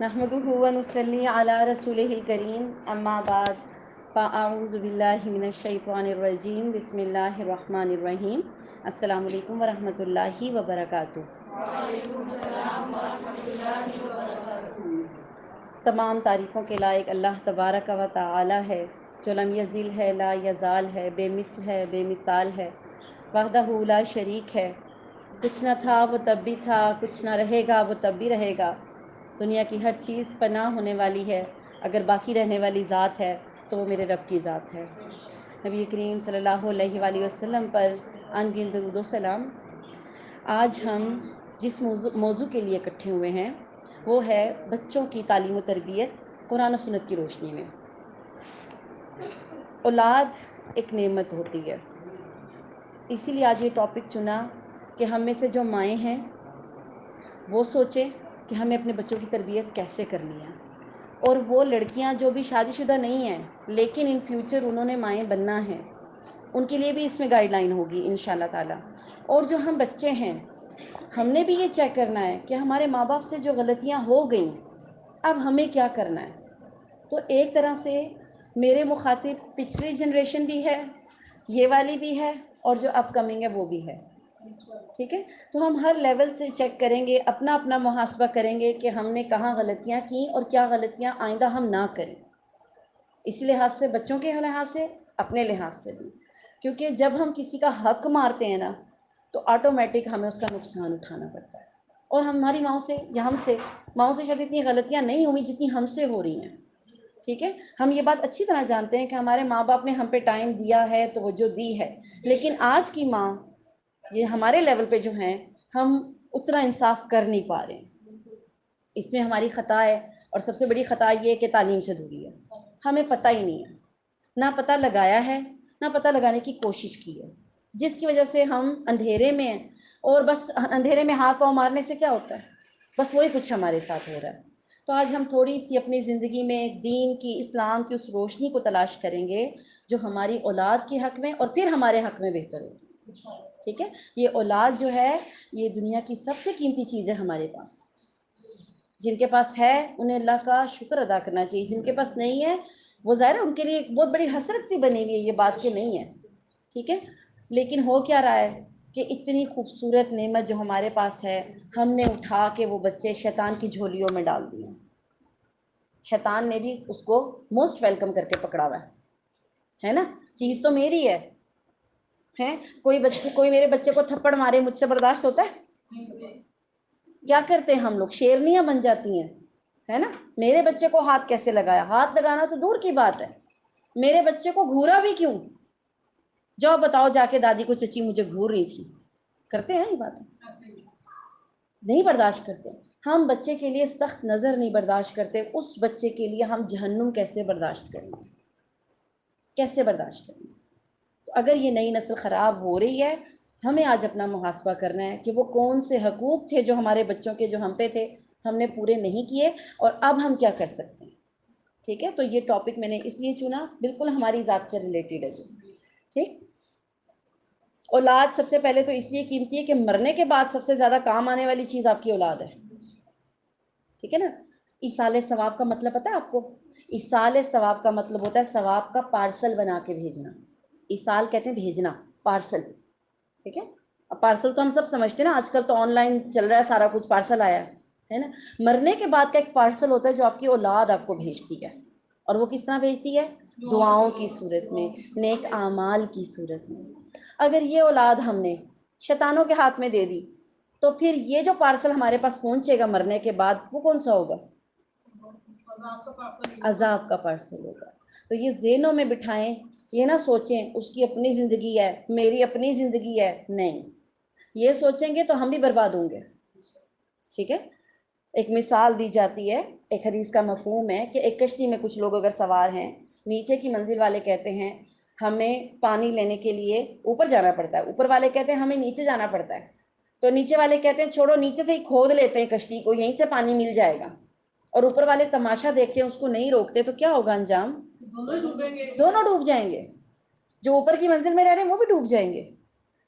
نحمده ونصلي على رسوله الكريم اما بعد فاعوذ باللہ من الشیطان الرجیم بسم اللہ الرحمن الرحیم السلام علیکم ورحمۃ اللہ وبرکاتہ۔ تمام تعریفوں کے لائق اللہ تبارک و تعالی ہے جو لم یزل ہے، لا یزال ہے، بے مثل ہے، بے مثال ہے، وحدہ لا شریک ہے۔ کچھ نہ تھا وہ تب بھی تھا، کچھ نہ رہے گا وہ تب بھی رہے گا۔ دنیا کی ہر چیز فنا ہونے والی ہے، اگر باقی رہنے والی ذات ہے تو وہ میرے رب کی ذات ہے۔ نبی کریم صلی اللہ علیہ وآلہ وسلم پر ان گنت درود و سلام۔ آج ہم جس موضوع کے لیے اکٹھے ہوئے ہیں وہ ہے بچوں کی تعلیم و تربیت قرآن و سنت کی روشنی میں۔ اولاد ایک نعمت ہوتی ہے، اسی لیے آج یہ ٹاپک چنا کہ ہم میں سے جو مائیں ہیں وہ سوچیں کہ ہمیں اپنے بچوں کی تربیت کیسے کرنی ہے، اور وہ لڑکیاں جو بھی شادی شدہ نہیں ہیں لیکن ان فیوچر انہوں نے مائیں بننا ہے، ان کے لیے بھی اس میں گائیڈ لائن ہوگی انشاءاللہ تعالی۔ اور جو ہم بچے ہیں ہم نے بھی یہ چیک کرنا ہے کہ ہمارے ماں باپ سے جو غلطیاں ہو گئیں اب ہمیں کیا کرنا ہے۔ تو ایک طرح سے میرے مخاطب پچھلی جنریشن بھی ہے، یہ والی بھی ہے، اور جو اپ کمنگ ہے وہ بھی ہے، ٹھیک ہے۔ تو ہم ہر لیول سے چیک کریں گے، اپنا اپنا محاسبہ کریں گے کہ ہم نے کہاں غلطیاں کیں اور کیا غلطیاں آئندہ ہم نہ کریں، اسی لحاظ سے بچوں کے لحاظ سے، اپنے لحاظ سے بھی، کیونکہ جب ہم کسی کا حق مارتے ہیں نا تو آٹومیٹک ہمیں اس کا نقصان اٹھانا پڑتا ہے۔ اور ہماری ماؤں سے یا ہم سے ماؤں سے شاید اتنی غلطیاں نہیں ہوئی جتنی ہم سے ہو رہی ہیں، ٹھیک ہے۔ ہم یہ بات اچھی طرح جانتے ہیں کہ ہمارے ماں باپ نے ہم پہ ٹائم دیا ہے، توجہ دی ہے، لیکن آج کی ماں یہ ہمارے لیول پہ جو ہیں ہم اتنا انصاف کر نہیں پا رہے ہیں، اس میں ہماری خطا ہے۔ اور سب سے بڑی خطا یہ ہے کہ تعلیم سے دوری ہے، ہمیں پتہ ہی نہیں ہے، نہ پتہ لگایا ہے نہ پتہ لگانے کی کوشش کی ہے، جس کی وجہ سے ہم اندھیرے میں ہیں۔ اور بس اندھیرے میں ہاتھ پاؤں مارنے سے کیا ہوتا ہے، بس وہی کچھ ہمارے ساتھ ہو رہا ہے۔ تو آج ہم تھوڑی سی اپنی زندگی میں دین کی، اسلام کی اس روشنی کو تلاش کریں گے جو ہماری اولاد کے حق میں اور پھر ہمارے حق میں بہتر ہوگی، ٹھیک ہے۔ یہ اولاد جو ہے یہ دنیا کی سب سے قیمتی چیز ہے ہمارے پاس۔ جن کے پاس ہے انہیں اللہ کا شکر ادا کرنا چاہیے، جن کے پاس نہیں ہے وہ ظاہر ہے ان کے لیے ایک بہت بڑی حسرت سی بنی ہوئی ہے یہ بات کہ نہیں ہے، ٹھیک ہے۔ لیکن ہو کیا رہا ہے کہ اتنی خوبصورت نعمت جو ہمارے پاس ہے ہم نے اٹھا کے وہ بچے شیطان کی جھولیوں میں ڈال دیے۔ شیطان نے بھی اس کو موسٹ ویلکم کر کے پکڑا ہوا ہے نا، چیز تو میری ہے۔ کوئی میرے بچے کو تھپڑ مارے مجھ سے برداشت ہوتا ہے؟ کیا کرتے ہیں ہم لوگ، شیرنیاں بن جاتی ہیں، ہے نا۔ میرے بچے کو ہاتھ کیسے لگایا، ہاتھ لگانا تو دور کی بات ہے، میرے بچے کو گھورا بھی کیوں، جاؤ بتاؤ جا کے دادی کو چچی مجھے گھور رہی تھی۔ کرتے ہیں یہ بات، نہیں برداشت کرتے۔ ہم بچے کے لیے سخت نظر نہیں برداشت کرتے، اس بچے کے لیے ہم جہنم کیسے برداشت کریں گے، کیسے برداشت کریں گے۔ تو اگر یہ نئی نسل خراب ہو رہی ہے ہمیں آج اپنا محاسبہ کرنا ہے کہ وہ کون سے حقوق تھے جو ہمارے بچوں کے جو ہم پہ تھے ہم نے پورے نہیں کیے، اور اب ہم کیا کر سکتے ہیں، ٹھیک ہے۔ تو یہ ٹاپک میں نے اس لیے چنا، بالکل ہماری ذات سے ریلیٹڈ ہے، ٹھیک۔ اولاد سب سے پہلے تو اس لیے قیمتی ہے کہ مرنے کے بعد سب سے زیادہ کام آنے والی چیز آپ کی اولاد ہے، ٹھیک ہے نا۔ ایصال ثواب کا مطلب پتہ ہے آپ کو؟ ایصال ثواب کا مطلب ہوتا ہے ثواب کا پارسل بنا کے بھیجنا، ایصال کہتے ہیں بھیجنا، پارسل، ٹھیک ہے۔ اب پارسل تو ہم سب سمجھتے ہیں نا، آج کل تو آن لائن چل رہا ہے سارا کچھ، پارسل آیا ہے نا۔ مرنے کے بعد کا ایک پارسل ہوتا ہے جو آپ کی اولاد آپ کو بھیجتی ہے، اور وہ کس طرح بھیجتی ہے؟ دعاؤں کی صورت میں، نیک اعمال کی صورت میں۔ اگر یہ اولاد ہم نے شیطانوں کے ہاتھ میں دے دی تو پھر یہ جو پارسل ہمارے پاس پہنچے گا مرنے کے بعد وہ کون سا ہوگا؟ عذاب کا پارسل ہوگا۔ تو یہ ذہنوں میں بٹھائیں، یہ نہ سوچیں اس کی اپنی زندگی ہے میری اپنی زندگی ہے، نہیں، یہ سوچیں گے تو ہم بھی برباد ہوں گے، ٹھیک ہے۔ ایک مثال دی جاتی ہے، ایک حدیث کا مفہوم ہے کہ ایک کشتی میں کچھ لوگ اگر سوار ہیں، نیچے کی منزل والے کہتے ہیں ہمیں پانی لینے کے لیے اوپر جانا پڑتا ہے، اوپر والے کہتے ہیں ہمیں نیچے جانا پڑتا ہے، تو نیچے والے کہتے ہیں چھوڑو نیچے سے ہی کھود لیتے ہیں کشتی کو، یہیں سے پانی مل جائے گا، اور اوپر والے تماشا دیکھتے ہیں اس کو نہیں روکتے، تو کیا ہوگا انجام؟ دونوں ڈوب جائیں گے، جو اوپر کی منزل میں رہ رہے ہیں وہ بھی ڈوب جائیں گے،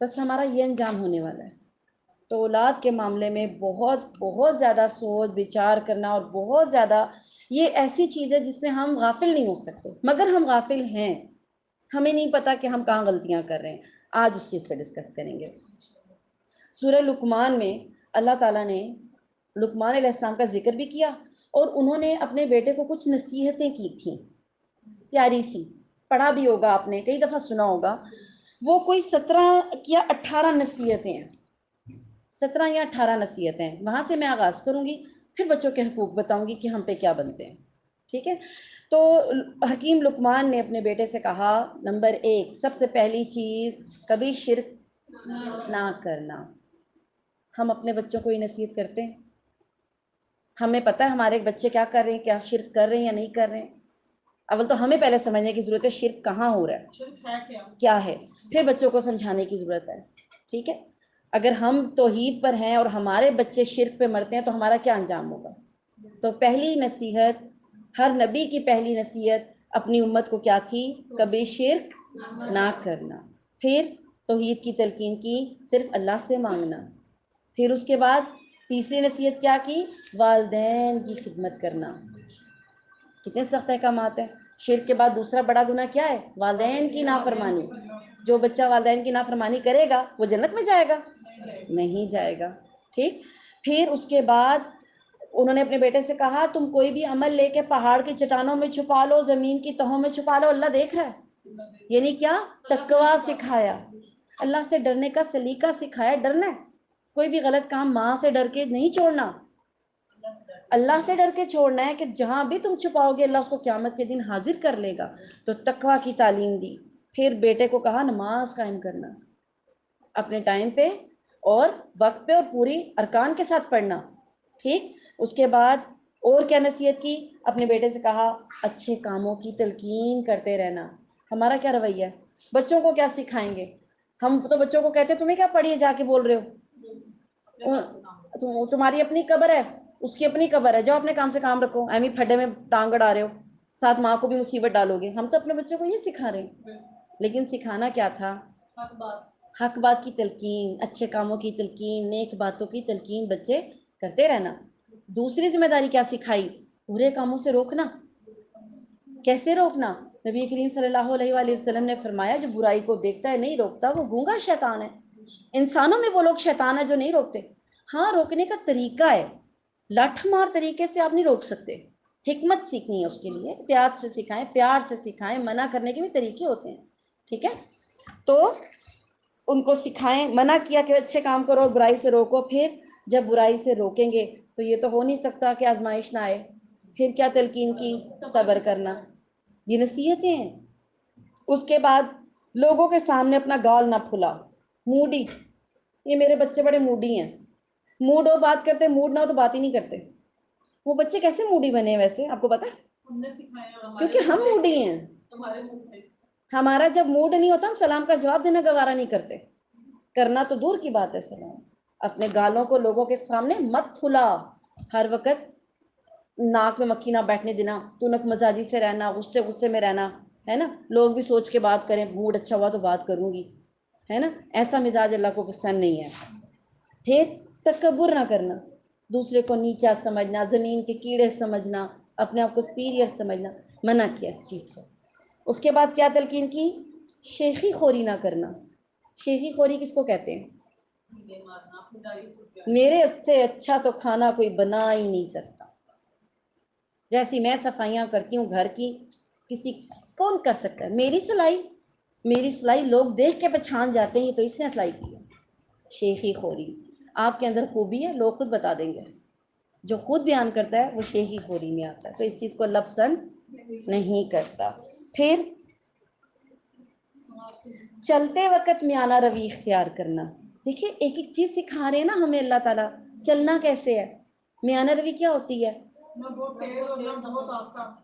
بس ہمارا یہ انجام ہونے والا ہے۔ تو اولاد کے معاملے میں بہت بہت زیادہ سوچ بچار کرنا، اور بہت زیادہ یہ ایسی چیز ہے جس میں ہم غافل نہیں ہو سکتے، مگر ہم غافل ہیں، ہمیں نہیں پتہ کہ ہم کہاں غلطیاں کر رہے ہیں۔ آج اس چیز پہ ڈسکس کریں گے۔ سورہ لقمان میں اللہ تعالیٰ نے لقمان علیہ السلام کا ذکر بھی کیا، اور انہوں نے اپنے بیٹے کو کچھ نصیحتیں کی تھیں پیاری سی، پڑھا بھی ہوگا آپ نے، کئی دفعہ سنا ہوگا۔ وہ کوئی 17 یا 18 نصیحتیں ہیں، 17 یا 18 نصیحتیں ہیں۔ وہاں سے میں آغاز کروں گی، پھر بچوں کے حقوق بتاؤں گی کہ ہم پہ کیا بنتے ہیں، ٹھیک ہے؟ تو حکیم لقمان نے اپنے بیٹے سے کہا، نمبر 1 سب سے پہلی چیز، کبھی شرک نہ کرنا۔ ہم اپنے بچوں کو یہ نصیحت کرتے ہیں؟ ہمیں پتہ ہے ہمارے بچے کیا کر رہے ہیں، کیا شرک کر رہے ہیں یا نہیں کر رہے ہیں؟ اول تو ہمیں پہلے سمجھنے کی ضرورت ہے شرک کہاں ہو رہا ہے، شرک ہے کیا ہے، پھر بچوں کو سمجھانے کی ضرورت ہے، ٹھیک ہے؟ اگر ہم توحید پر ہیں اور ہمارے بچے شرک پہ مرتے ہیں تو ہمارا کیا انجام ہوگا؟ تو پہلی نصیحت، ہر نبی کی پہلی نصیحت اپنی امت کو کیا تھی؟ کبھی شرک نہ کرنا۔ پھر توحید کی تلقین کی، صرف اللہ سے مانگنا۔ پھر اس کے بعد تیسری نصیحت کیا کی؟ والدین کی خدمت کرنا۔ کتنے سخت احکامات ہیں۔ شرک کے بعد دوسرا بڑا گناہ کیا ہے؟ والدین کی نافرمانی۔ جو بچہ والدین کی نافرمانی کرے گا وہ جنت میں جائے گا؟ نہیں جائے گا، ٹھیک؟ پھر اس کے بعد انہوں نے اپنے بیٹے سے کہا، تم کوئی بھی عمل لے کے پہاڑ کی چٹانوں میں چھپا لو، زمین کی تہوں میں چھپا لو، اللہ دیکھ رہا ہے۔ یعنی کیا؟ تقویٰ سکھایا، اللہ سے ڈرنے کا سلیقہ سکھایا۔ ڈرنا ہے، کوئی بھی غلط کام ماں سے ڈر کے نہیں چھوڑنا، اللہ سے ڈر کے چھوڑنا ہے کہ جہاں بھی تم چھپاؤ گے اللہ اس کو قیامت کے دن حاضر کر لے گا۔ تو تقویٰ کی تعلیم دی۔ پھر بیٹے کو کہا نماز قائم کرنا، اپنے ٹائم پہ اور وقت پہ اور پوری ارکان کے ساتھ پڑھنا، ٹھیک؟ اس کے بعد اور کیا نصیحت کی؟ اپنے بیٹے سے کہا اچھے کاموں کی تلقین کرتے رہنا۔ ہمارا کیا رویہ ہے؟ بچوں کو کیا سکھائیں گے؟ ہم تو بچوں کو کہتے ہیں تمہیں کیا پڑھی ہے جا کے بول رہے ہو، تمہاری اپنی قبر ہے، اس کی اپنی قبر ہے، جاؤ اپنے کام سے کام رکھو، ایویں پھڈے میں ٹانگ اڑا رہے ہو، ساتھ ماں کو بھی مصیبت ڈالو گے۔ ہم تو اپنے بچوں کو یہ سکھا رہے ہیں، لیکن سکھانا کیا تھا؟ حق بات کی تلقین، اچھے کاموں کی تلقین، نیک باتوں کی تلقین بچے کرتے رہنا۔ دوسری ذمہ داری کیا سکھائی؟ برے کاموں سے روکنا۔ کیسے روکنا؟ نبی کریم صلی اللہ علیہ وآلہ وسلم نے فرمایا جو برائی کو دیکھتا ہے نہیں روکتا وہ گونگا شیطان ہے۔ انسانوں میں وہ لوگ شیطان ہیں جو نہیں روکتے۔ ہاں روکنے کا طریقہ ہے، لٹھ مار طریقے سے آپ نہیں روک سکتے، حکمت سیکھنی ہے اس کے لیے، احتیاط سے سکھائیں، پیار سے سکھائیں، منع کرنے کے بھی طریقے ہوتے ہیں، ٹھیک ہے؟ تو ان کو سکھائیں، منع کیا کہ اچھے کام کرو اور برائی سے روکو۔ پھر جب برائی سے روکیں گے تو یہ تو ہو نہیں سکتا کہ آزمائش نہ آئے۔ پھر کیا تلقین کی؟ صبر کرنا۔ یہ نصیحتیں ہیں۔ اس کے بعد لوگوں کے سامنے اپنا گال نہ پھلا، موڈی، یہ میرے بچے بڑے موڈی ہیں، موڈ ہو بات کرتے، موڈ نہ ہو تو بات ہی نہیں کرتے۔ وہ بچے کیسے موڈی بنے ویسے آپ کو پتا ہے؟ کیونکہ ہم موڈی ہیں۔ ہمارا جب موڈ نہیں ہوتا ہم سلام کا جواب دینا گوارا نہیں کرتے، کرنا تو دور کی بات ہے سلام۔ اپنے گالوں کو لوگوں کے سامنے مت پھلا، ہر وقت ناک میں مکھی نہ بیٹھنے دینا، تنک مزاجی سے رہنا، غصے میں رہنا، ہے نا؟ لوگ بھی سوچ کے بات کریں، موڈ اچھا ہوا تو بات کروں گی، ہے نا؟ ایسا مزاج اللہ کو پسند نہیں ہے۔ پھر تکبر نہ کرنا، دوسرے کو نیچا سمجھنا، زمین کے کیڑے سمجھنا، اپنے آپ کو سپیریئر سمجھنا، منع کیا اس چیز سے۔ اس کے بعد کیا تلقین کی؟ شیخی خوری نہ کرنا۔ شیخی خوری کس کو کہتے ہیں؟ میرے سے اچھا تو کھانا کوئی بنا ہی نہیں سکتا، جیسی میں صفائیاں کرتی ہوں گھر کی کسی کون کر سکتا ہے؟ میری سلائی لوگ دیکھ کے پہچان جاتے ہیں یہ تو اس نے سلائی کی ہے۔ شیخی خوری آپ کے اندر خوبی ہے، لوگ خود بتا دیں گے، جو خود بیان کرتا ہے وہ شیخی خوری میں آتا ہے، تو اس چیز کو اللہ پسند نہیں کرتا۔ پھر چلتے وقت میانہ روی اختیار کرنا۔ دیکھیے ایک ایک چیز سکھا رہے ہیں نا ہمیں اللہ تعالیٰ، چلنا کیسے ہے۔ میانہ روی کیا ہوتی ہے؟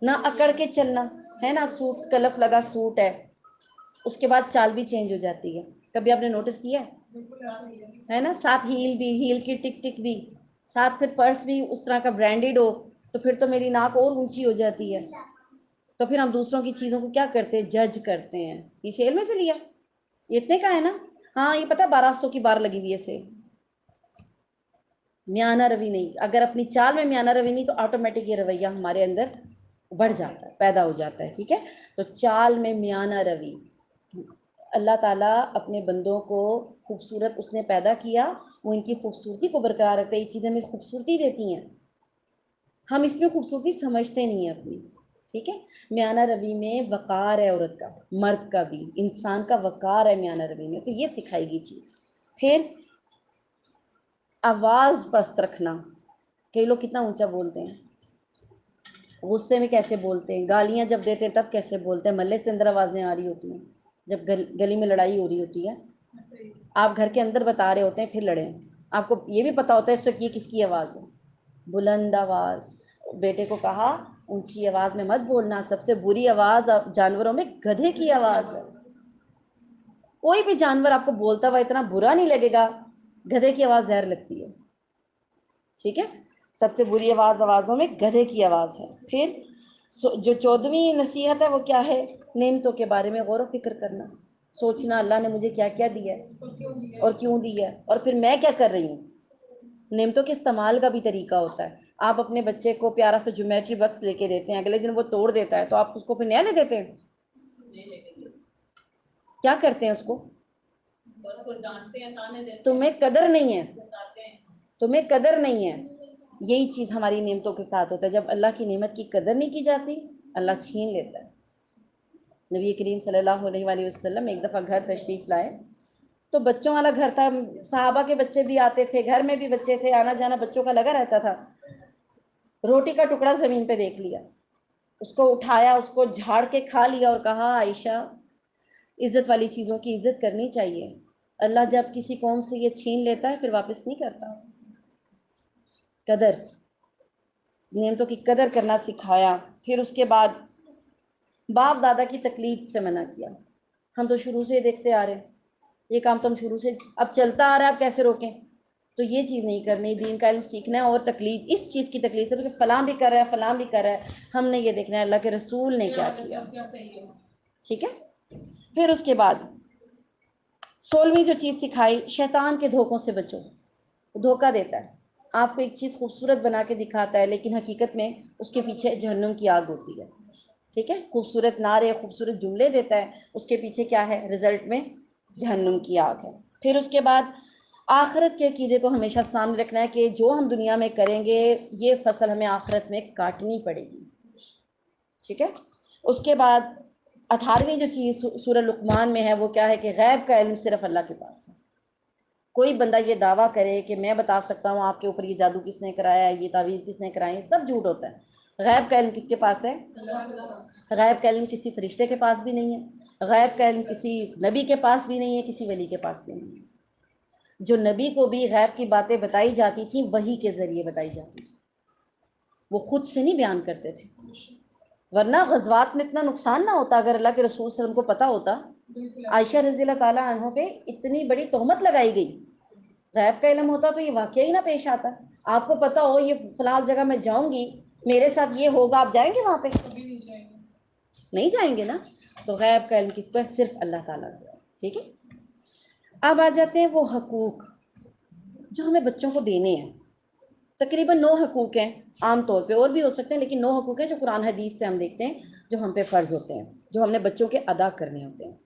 نہ اکڑ کے چلنا، ہے نا؟ سوٹ کلف لگا سوٹ ہے، اس کے بعد چال بھی چینج ہو جاتی ہے، کبھی آپ نے نوٹس کیا ہے نا؟ ساتھ ہیل بھی، ہیل کی ٹک ٹک بھی، ساتھ پھر پرس بھی اس طرح کا برانڈیڈ ہو تو پھر تو میری ناک اور اونچی ہو جاتی ہے۔ تو پھر ہم دوسروں کی چیزوں کو کیا کرتے ہیں؟ جج کرتے ہیں، یہ سیل میں سے لیا، یہ اتنے کا ہے نا، ہاں یہ پتہ 1200 کی بار لگی ہوئی ہے سیل، میانہ روی نہیں. اگر اپنی چال میں میانہ روی نہیں تو آٹومیٹک یہ رویہ ہمارے اندر بڑھ جاتا ہے، پیدا ہو جاتا ہے. ٹھیک ہے، تو چال میں میانہ روی. اللہ تعالیٰ اپنے بندوں کو خوبصورت اس نے پیدا کیا، وہ ان کی خوبصورتی کو برقرار رکھتے ہیں. یہ چیزیں ہمیں خوبصورتی دیتی ہیں، ہم اس میں خوبصورتی سمجھتے نہیں ہیں اپنی. ٹھیک ہے، میانہ روی میں وقار ہے عورت کا، مرد کا بھی، انسان کا وقار ہے میانہ روی میں. تو یہ سکھائی گئی چیز. پھر آواز پست رکھنا. کئی لوگ کتنا اونچا بولتے ہیں، غصے میں کیسے بولتے ہیں، گالیاں جب دیتے ہیں تب کیسے بولتے ہیں، محلے سے اندر آوازیں آ رہی ہوتی ہیں جب گلی میں لڑائی ہو رہی ہوتی ہے. آپ گھر کے اندر بتا رہے ہوتے ہیں پھر لڑیں، آپ کو یہ بھی پتہ ہوتا ہے اس وقت یہ کس کی آواز ہے. بلند آواز. بیٹے کو کہا اونچی آواز میں مت بولنا، سب سے بری آواز جانوروں میں گدھے کی آواز ہے. کوئی بھی جانور آپ کو بولتا ہوا اتنا برا نہیں لگے گا، گدھے کی آواز زہر لگتی ہے. ٹھیک ہے، سب سے بری آواز آوازوں میں گدھے کی آواز ہے. پھر جو 14ویں نصیحت ہے وہ کیا ہے؟ نعمتوں کے بارے میں غور و فکر کرنا، سوچنا اللہ نے مجھے کیا کیا دیا ہے اور کیوں دیا ہے، اور پھر میں کیا کر رہی ہوں. نعمتوں کے استعمال کا بھی طریقہ ہوتا ہے. آپ اپنے بچے کو پیارا سا جیومیٹری باکس لے کے دیتے ہیں، اگلے دن وہ توڑ دیتا ہے تو آپ اس کو پھر نیا لے دیتے ہیں؟ کیا کرتے ہیں اس کو؟ تمہیں قدر نہیں ہے، تمہیں قدر نہیں ہے. یہی چیز ہماری نعمتوں کے ساتھ ہوتا ہے. جب اللہ کی نعمت کی قدر نہیں کی جاتی اللہ چھین لیتا ہے. نبی کریم صلی اللہ علیہ وآلہ وسلم ایک دفعہ گھر تشریف لائے تو بچوں والا گھر تھا، صحابہ کے بچے بھی آتے تھے، گھر میں بھی بچے تھے، آنا جانا بچوں کا لگا رہتا تھا. روٹی کا ٹکڑا زمین پہ دیکھ لیا، اس کو اٹھایا، اس کو جھاڑ کے کھا لیا اور کہا عائشہ عزت والی چیزوں کی عزت کرنی چاہیے. اللہ جب کسی قوم سے یہ چھین لیتا ہے پھر واپس نہیں کرتا. قدر، نعمتوں کی قدر کرنا سکھایا. پھر اس کے بعد باپ دادا کی تقلید سے منع کیا. ہم تو شروع سے دیکھتے آ رہے ہیں یہ کام، تو ہم شروع سے اب چلتا آ رہا ہے، اب کیسے روکیں؟ تو یہ چیز نہیں کرنی. دین کا علم سیکھنا ہے اور تقلید اس چیز کی تقلید ہے کہ فلاں بھی کر رہا ہے فلاں بھی کر رہا ہے، ہم نے یہ دیکھنا ہے اللہ کے رسول نے کیا کیا. ٹھیک ہے. پھر اس کے بعد 16ویں جو چیز سکھائی، شیطان کے دھوکوں سے بچو. دھوکہ دیتا ہے، آپ کو ایک چیز خوبصورت بنا کے دکھاتا ہے لیکن حقیقت میں اس کے پیچھے جہنم کی آگ ہوتی ہے. ٹھیک ہے، خوبصورت نعرے خوبصورت جملے دیتا ہے، اس کے پیچھے کیا ہے؟ رزلٹ میں جہنم کی آگ ہے. پھر اس کے بعد آخرت کے عقیدے کو ہمیشہ سامنے رکھنا ہے کہ جو ہم دنیا میں کریں گے یہ فصل ہمیں آخرت میں کاٹنی پڑے گی. ٹھیک ہے. اس کے بعد 18ویں جو چیز سورہ لقمان میں ہے وہ کیا ہے کہ غیب کا علم صرف اللہ کے پاس ہے. کوئی بندہ یہ دعویٰ کرے کہ میں بتا سکتا ہوں آپ کے اوپر یہ جادو کس نے کرایا ہے، یہ تعویذ کس نے کرائی ہے، سب جھوٹ ہوتا ہے. غیب کا علم کس کے پاس ہے؟ غیب کا علم کسی فرشتے کے پاس بھی نہیں ہے، غیب کا علم کسی نبی کے پاس بھی نہیں ہے، کسی ولی کے پاس بھی نہیں ہے. جو نبی کو بھی غیب کی باتیں بتائی جاتی تھیں وحی کے ذریعے بتائی جاتی تھی، وہ خود سے نہیں بیان کرتے تھے. ورنہ غزوات میں اتنا نقصان نہ ہوتا اگر اللہ کے رسول صلی اللہ علیہ وسلم کو پتہ ہوتا. عائشہ رضی اللہ تعالیٰ عنہ پہ اتنی بڑی تہمت لگائی گئی، غیب کا علم ہوتا تو یہ واقعہ ہی نہ پیش آتا. آپ کو پتہ ہو یہ فلاں جگہ میں جاؤں گی، میرے ساتھ یہ ہوگا، آپ جائیں گے وہاں پہ؟ نہیں جائیں گے نا. تو غیب کا علم کس کو ہے؟ صرف اللہ تعالیٰ کو. ٹھیک ہے. اب آ جاتے ہیں وہ حقوق جو ہمیں بچوں کو دینے ہیں. تقریباً 9 حقوق ہیں، عام طور پہ اور بھی ہو سکتے ہیں لیکن 9 حقوق ہیں جو قرآن حدیث سے ہم دیکھتے ہیں جو ہم پہ فرض ہوتے ہیں، جو ہم نے بچوں کے ادا کرنے ہوتے ہیں.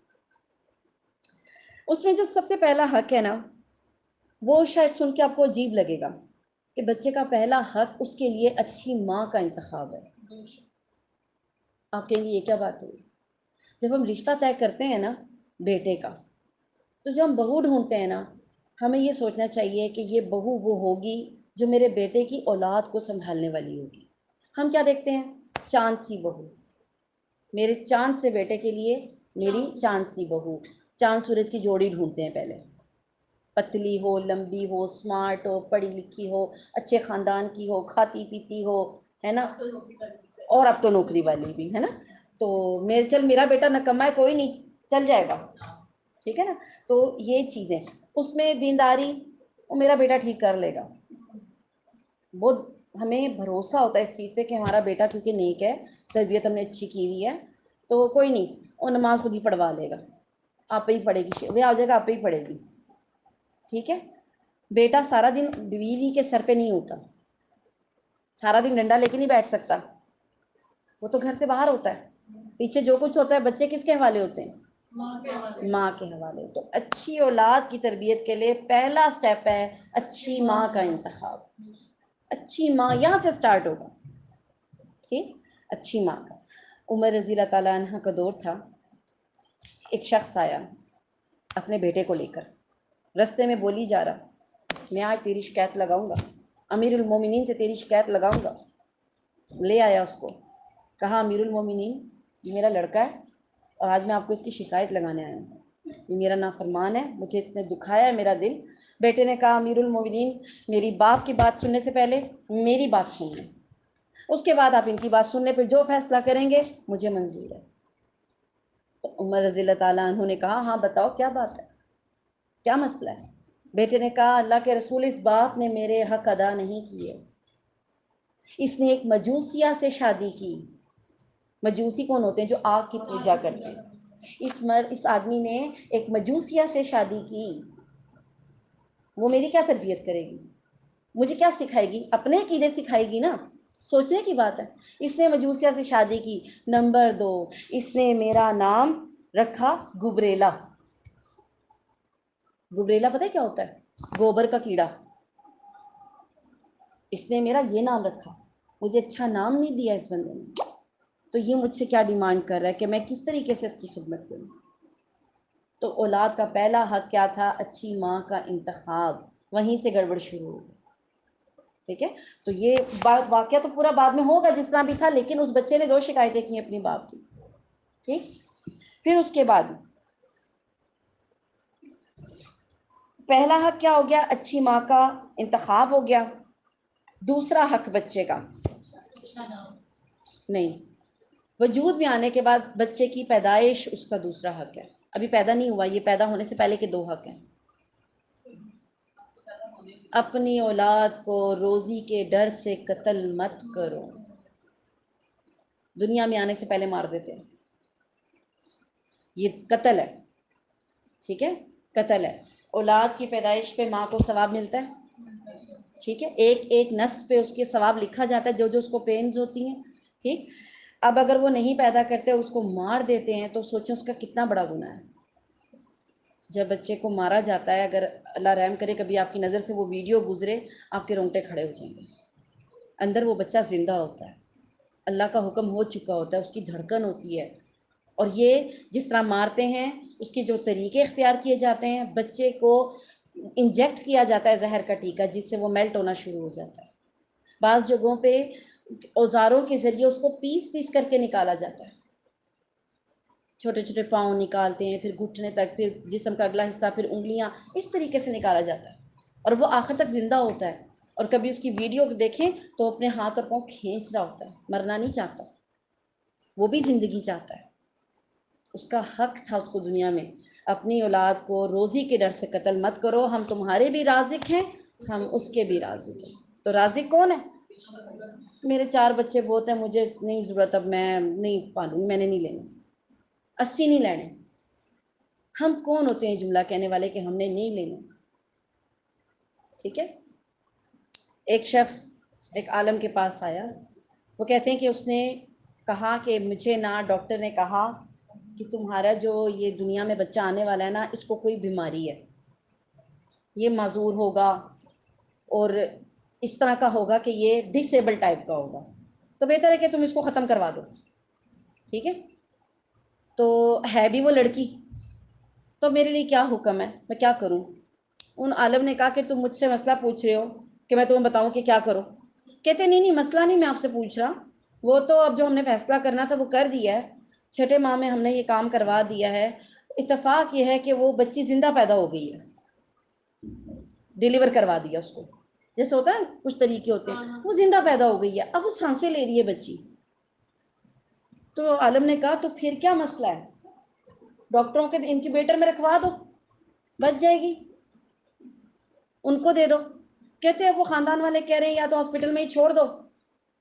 اس میں جو سب سے پہلا حق ہے نا، وہ شاید سن کے آپ کو عجیب لگے گا کہ بچے کا پہلا حق اس کے لیے اچھی ماں کا انتخاب ہے. آپ کہیں گے یہ کیا بات ہوئی؟ جب ہم رشتہ طے کرتے ہیں نا بیٹے کا، تو جو ہم بہو ڈھونڈتے ہیں نا ہمیں یہ سوچنا چاہیے کہ یہ بہو وہ ہوگی جو میرے بیٹے کی اولاد کو سنبھالنے والی ہوگی. ہم کیا دیکھتے ہیں؟ چاند سی بہو، میرے چاند سے بیٹے کے لیے میری چاند سی بہو. چاند سورج کی جوڑی ڈھونڈتے ہیں پہلے، پتلی ہو، لمبی ہو، سمارٹ ہو، پڑھی لکھی ہو، اچھے خاندان کی ہو، کھاتی پیتی ہو، ہے نا. اور اب تو نوکری والی بھی ہے نا. تو میرا بیٹا نکما ہے کوئی نہیں، چل جائے گا. ٹھیک ہے نا. تو یہ چیزیں اس میں دینداری وہ میرا بیٹا ٹھیک کر لے گا. بہت ہمیں بھروسہ ہوتا ہے اس چیز پہ کہ ہمارا بیٹا کیونکہ نیک ہے، تربیت ہم نے اچھی کی ہوئی ہے تو کوئی نہیں، وہ نماز خود ہی پڑھوا لے گا، آپ ہی پڑھے گی، وہ آ جائے گا آپ ہی پڑھے گی. ٹھیک ہے. بیٹا سارا دن بیوی کے سر پہ نہیں ہوتا، سارا دن ڈنڈا لے کے نہیں بیٹھ سکتا، وہ تو گھر سے باہر ہوتا ہے، پیچھے جو کچھ ہوتا ہے بچے کس کے حوالے ہوتے ہیں؟ ماں کے حوالے۔ تو اچھی اولاد کی تربیت کے لیے پہلا سٹیپ ہے اچھی ماں کا انتخاب۔ اچھی ماں یہاں سے سٹارٹ ہوگا، ٹھیک؟ اچھی ماں کا۔ عمر رضی اللہ تعالیٰ عنہ کا دور تھا، ایک شخص آیا اپنے بیٹے کو لے کر، رستے میں بولی جا رہا میں آج تیری شکایت لگاؤں گا، امیر المومنین سے تیری شکایت لگاؤں گا۔ لے آیا اس کو، کہا امیر المومنین یہ میرا لڑکا ہے اور آج میں آپ کو اس کی شکایت لگانے آیا ہوں، یہ میرا نافرمان ہے، مجھے اس نے دکھایا ہے میرا دل۔ بیٹے نے کہا امیر المومنین میری باپ کی بات سننے سے پہلے میری بات سن لیں، اس کے بعد آپ ان کی بات سننے پہ جو فیصلہ کریں گے مجھے منظور ہے۔ تو عمر رضی اللہ تعالیٰ عنہ نے کہا ہاں بتاؤ کیا بات ہے، کیا مسئلہ ہے؟ بیٹے نے کہا اللہ کے رسول اس باپ نے میرے حق ادا نہیں کیے، اس نے ایک مجوسیہ سے شادی کی۔ مجوسی کون ہوتے ہیں؟ جو آگ کی پوجا کرتے ہیں۔ اس آدمی نے ایک مجوسیہ سے شادی کی، وہ میری کیا تربیت کرے گی؟ مجھے کیا سکھائے گی؟ اپنے عقیدے سکھائے گی نا، سوچنے کی بات ہے۔ اس نے مجوسیہ سے شادی کی۔ نمبر 2، اس نے میرا نام رکھا گبریلا۔ گبریلا پتہ ہے کیا ہوتا ہے؟ گوبر کا کیڑا۔ اس نے میرا یہ نام رکھا، مجھے اچھا نام نہیں دیا اس بندے نے، تو یہ مجھ سے کیا ڈیمانڈ کر رہا ہے کہ میں کس طریقے سے اس کی خدمت کروں؟ تو اولاد کا پہلا حق کیا تھا؟ اچھی ماں کا انتخاب۔ وہیں سے گڑبڑ شروع ہو گئی، ٹھیک ہے؟ تو یہ واقعہ تو پورا بعد میں ہوگا جس طرح بھی تھا، لیکن اس بچے نے 2 شکایتیں کی اپنی باپ کی، ٹھیک؟ پھر اس کے بعد پہلا حق کیا ہو گیا؟ اچھی ماں کا انتخاب ہو گیا۔ دوسرا حق بچے کا نہیں، وجود میں آنے کے بعد بچے کی پیدائش اس کا دوسرا حق ہے۔ ابھی پیدا نہیں ہوا، یہ پیدا ہونے سے پہلے کے 2 حق ہیں۔ اپنی اولاد کو روزی کے ڈر سے قتل مت کرو۔ دنیا میں آنے سے پہلے مار دیتے ہیں، یہ قتل ہے، ٹھیک ہے؟ قتل ہے۔ اولاد کی پیدائش پہ ماں کو ثواب ملتا ہے، ٹھیک ہے؟ ایک ایک نس پہ اس کے ثواب لکھا جاتا ہے، جو جو اس کو پینز ہوتی ہیں، ٹھیک؟ اب اگر وہ نہیں پیدا کرتے اس کو مار دیتے ہیں تو سوچیں اس کا کتنا بڑا گناہ ہے۔ جب بچے کو مارا جاتا ہے، اگر اللہ رحم کرے کبھی آپ کی نظر سے وہ ویڈیو گزرے، آپ کے رونگٹے کھڑے ہو جائیں گے۔ اندر وہ بچہ زندہ ہوتا ہے، اللہ کا حکم ہو چکا ہوتا ہے، اس کی دھڑکن ہوتی ہے، اور یہ جس طرح مارتے ہیں اس کے جو طریقے اختیار کیے جاتے ہیں، بچے کو انجیکٹ کیا جاتا ہے زہر کا ٹیکہ جس سے وہ میلٹ ہونا شروع ہو جاتا ہے۔ بعض جگہوں پہ اوزاروں کے ذریعے اس کو پیس پیس کر کے نکالا جاتا ہے، چھوٹے چھوٹے پاؤں نکالتے ہیں، پھر گھٹنے تک، پھر جسم کا اگلا حصہ، پھر انگلیاں، اس طریقے سے نکالا جاتا ہے، اور وہ آخر تک زندہ ہوتا ہے۔ اور کبھی اس کی ویڈیو دیکھیں تو اپنے ہاتھ اور پاؤں کھینچ رہا ہوتا ہے، مرنا نہیں چاہتا، وہ بھی زندگی چاہتا ہے۔ اس کا حق تھا اس کو دنیا میں اپنی اولاد کو روزی کے ڈر سے قتل مت کرو، ہم تمہارے بھی رازق ہیں، ہم اس کے بھی رازق ہیں۔ تو رازق کون ہے؟ میرے 4 بچے بہت ہیں، مجھے نہیں ضرورت، اب میں نہیں پالوں، میں نے نہیں لینا، 80 نہیں لینے۔ ہم کون ہوتے ہیں جملہ کہنے والے کہ ہم نے نہیں لینا؟ ٹھیک ہے؟ ایک شخص ایک عالم کے پاس آیا، وہ کہتے ہیں کہ اس نے کہا کہ مجھے نا ڈاکٹر نے کہا کہ تمہارا جو یہ دنیا میں بچہ آنے والا ہے نا، اس کو کوئی بیماری ہے، یہ معذور ہوگا اور اس طرح کا ہوگا کہ یہ ڈس ایبل ٹائپ کا ہوگا، تو بہتر ہے کہ تم اس کو ختم کروا دو، ٹھیک ہے؟ تو ہے بھی وہ لڑکی، تو میرے لیے کیا حکم ہے، میں کیا کروں؟ ان عالم نے کہا کہ تم مجھ سے مسئلہ پوچھ رہے ہو کہ میں تمہیں بتاؤں کہ کیا کرو؟ کہتے نہیں نہیں، مسئلہ نہیں میں آپ سے پوچھ رہا، وہ تو اب جو ہم نے فیصلہ کرنا تھا وہ کر دیا ہے، 6 ماہ میں ہم نے یہ کام کروا دیا ہے، اتفاق یہ ہے کہ وہ بچی زندہ پیدا ہو گئی ہے، ڈیلیور کروا دیا اس کو، جیسے ہوتا ہے کچھ طریقے ہوتے ہیں، وہ زندہ پیدا ہو گئی ہے، اب وہ سانسیں لے رہی ہے بچی۔ تو عالم نے کہا تو پھر کیا مسئلہ ہے؟ ڈاکٹروں کے انکیوبیٹر میں رکھوا دو، بچ جائے گی، ان کو دے دو۔ کہتے ہیں وہ خاندان والے کہہ رہے ہیں یا تو ہاسپٹل میں ہی چھوڑ دو،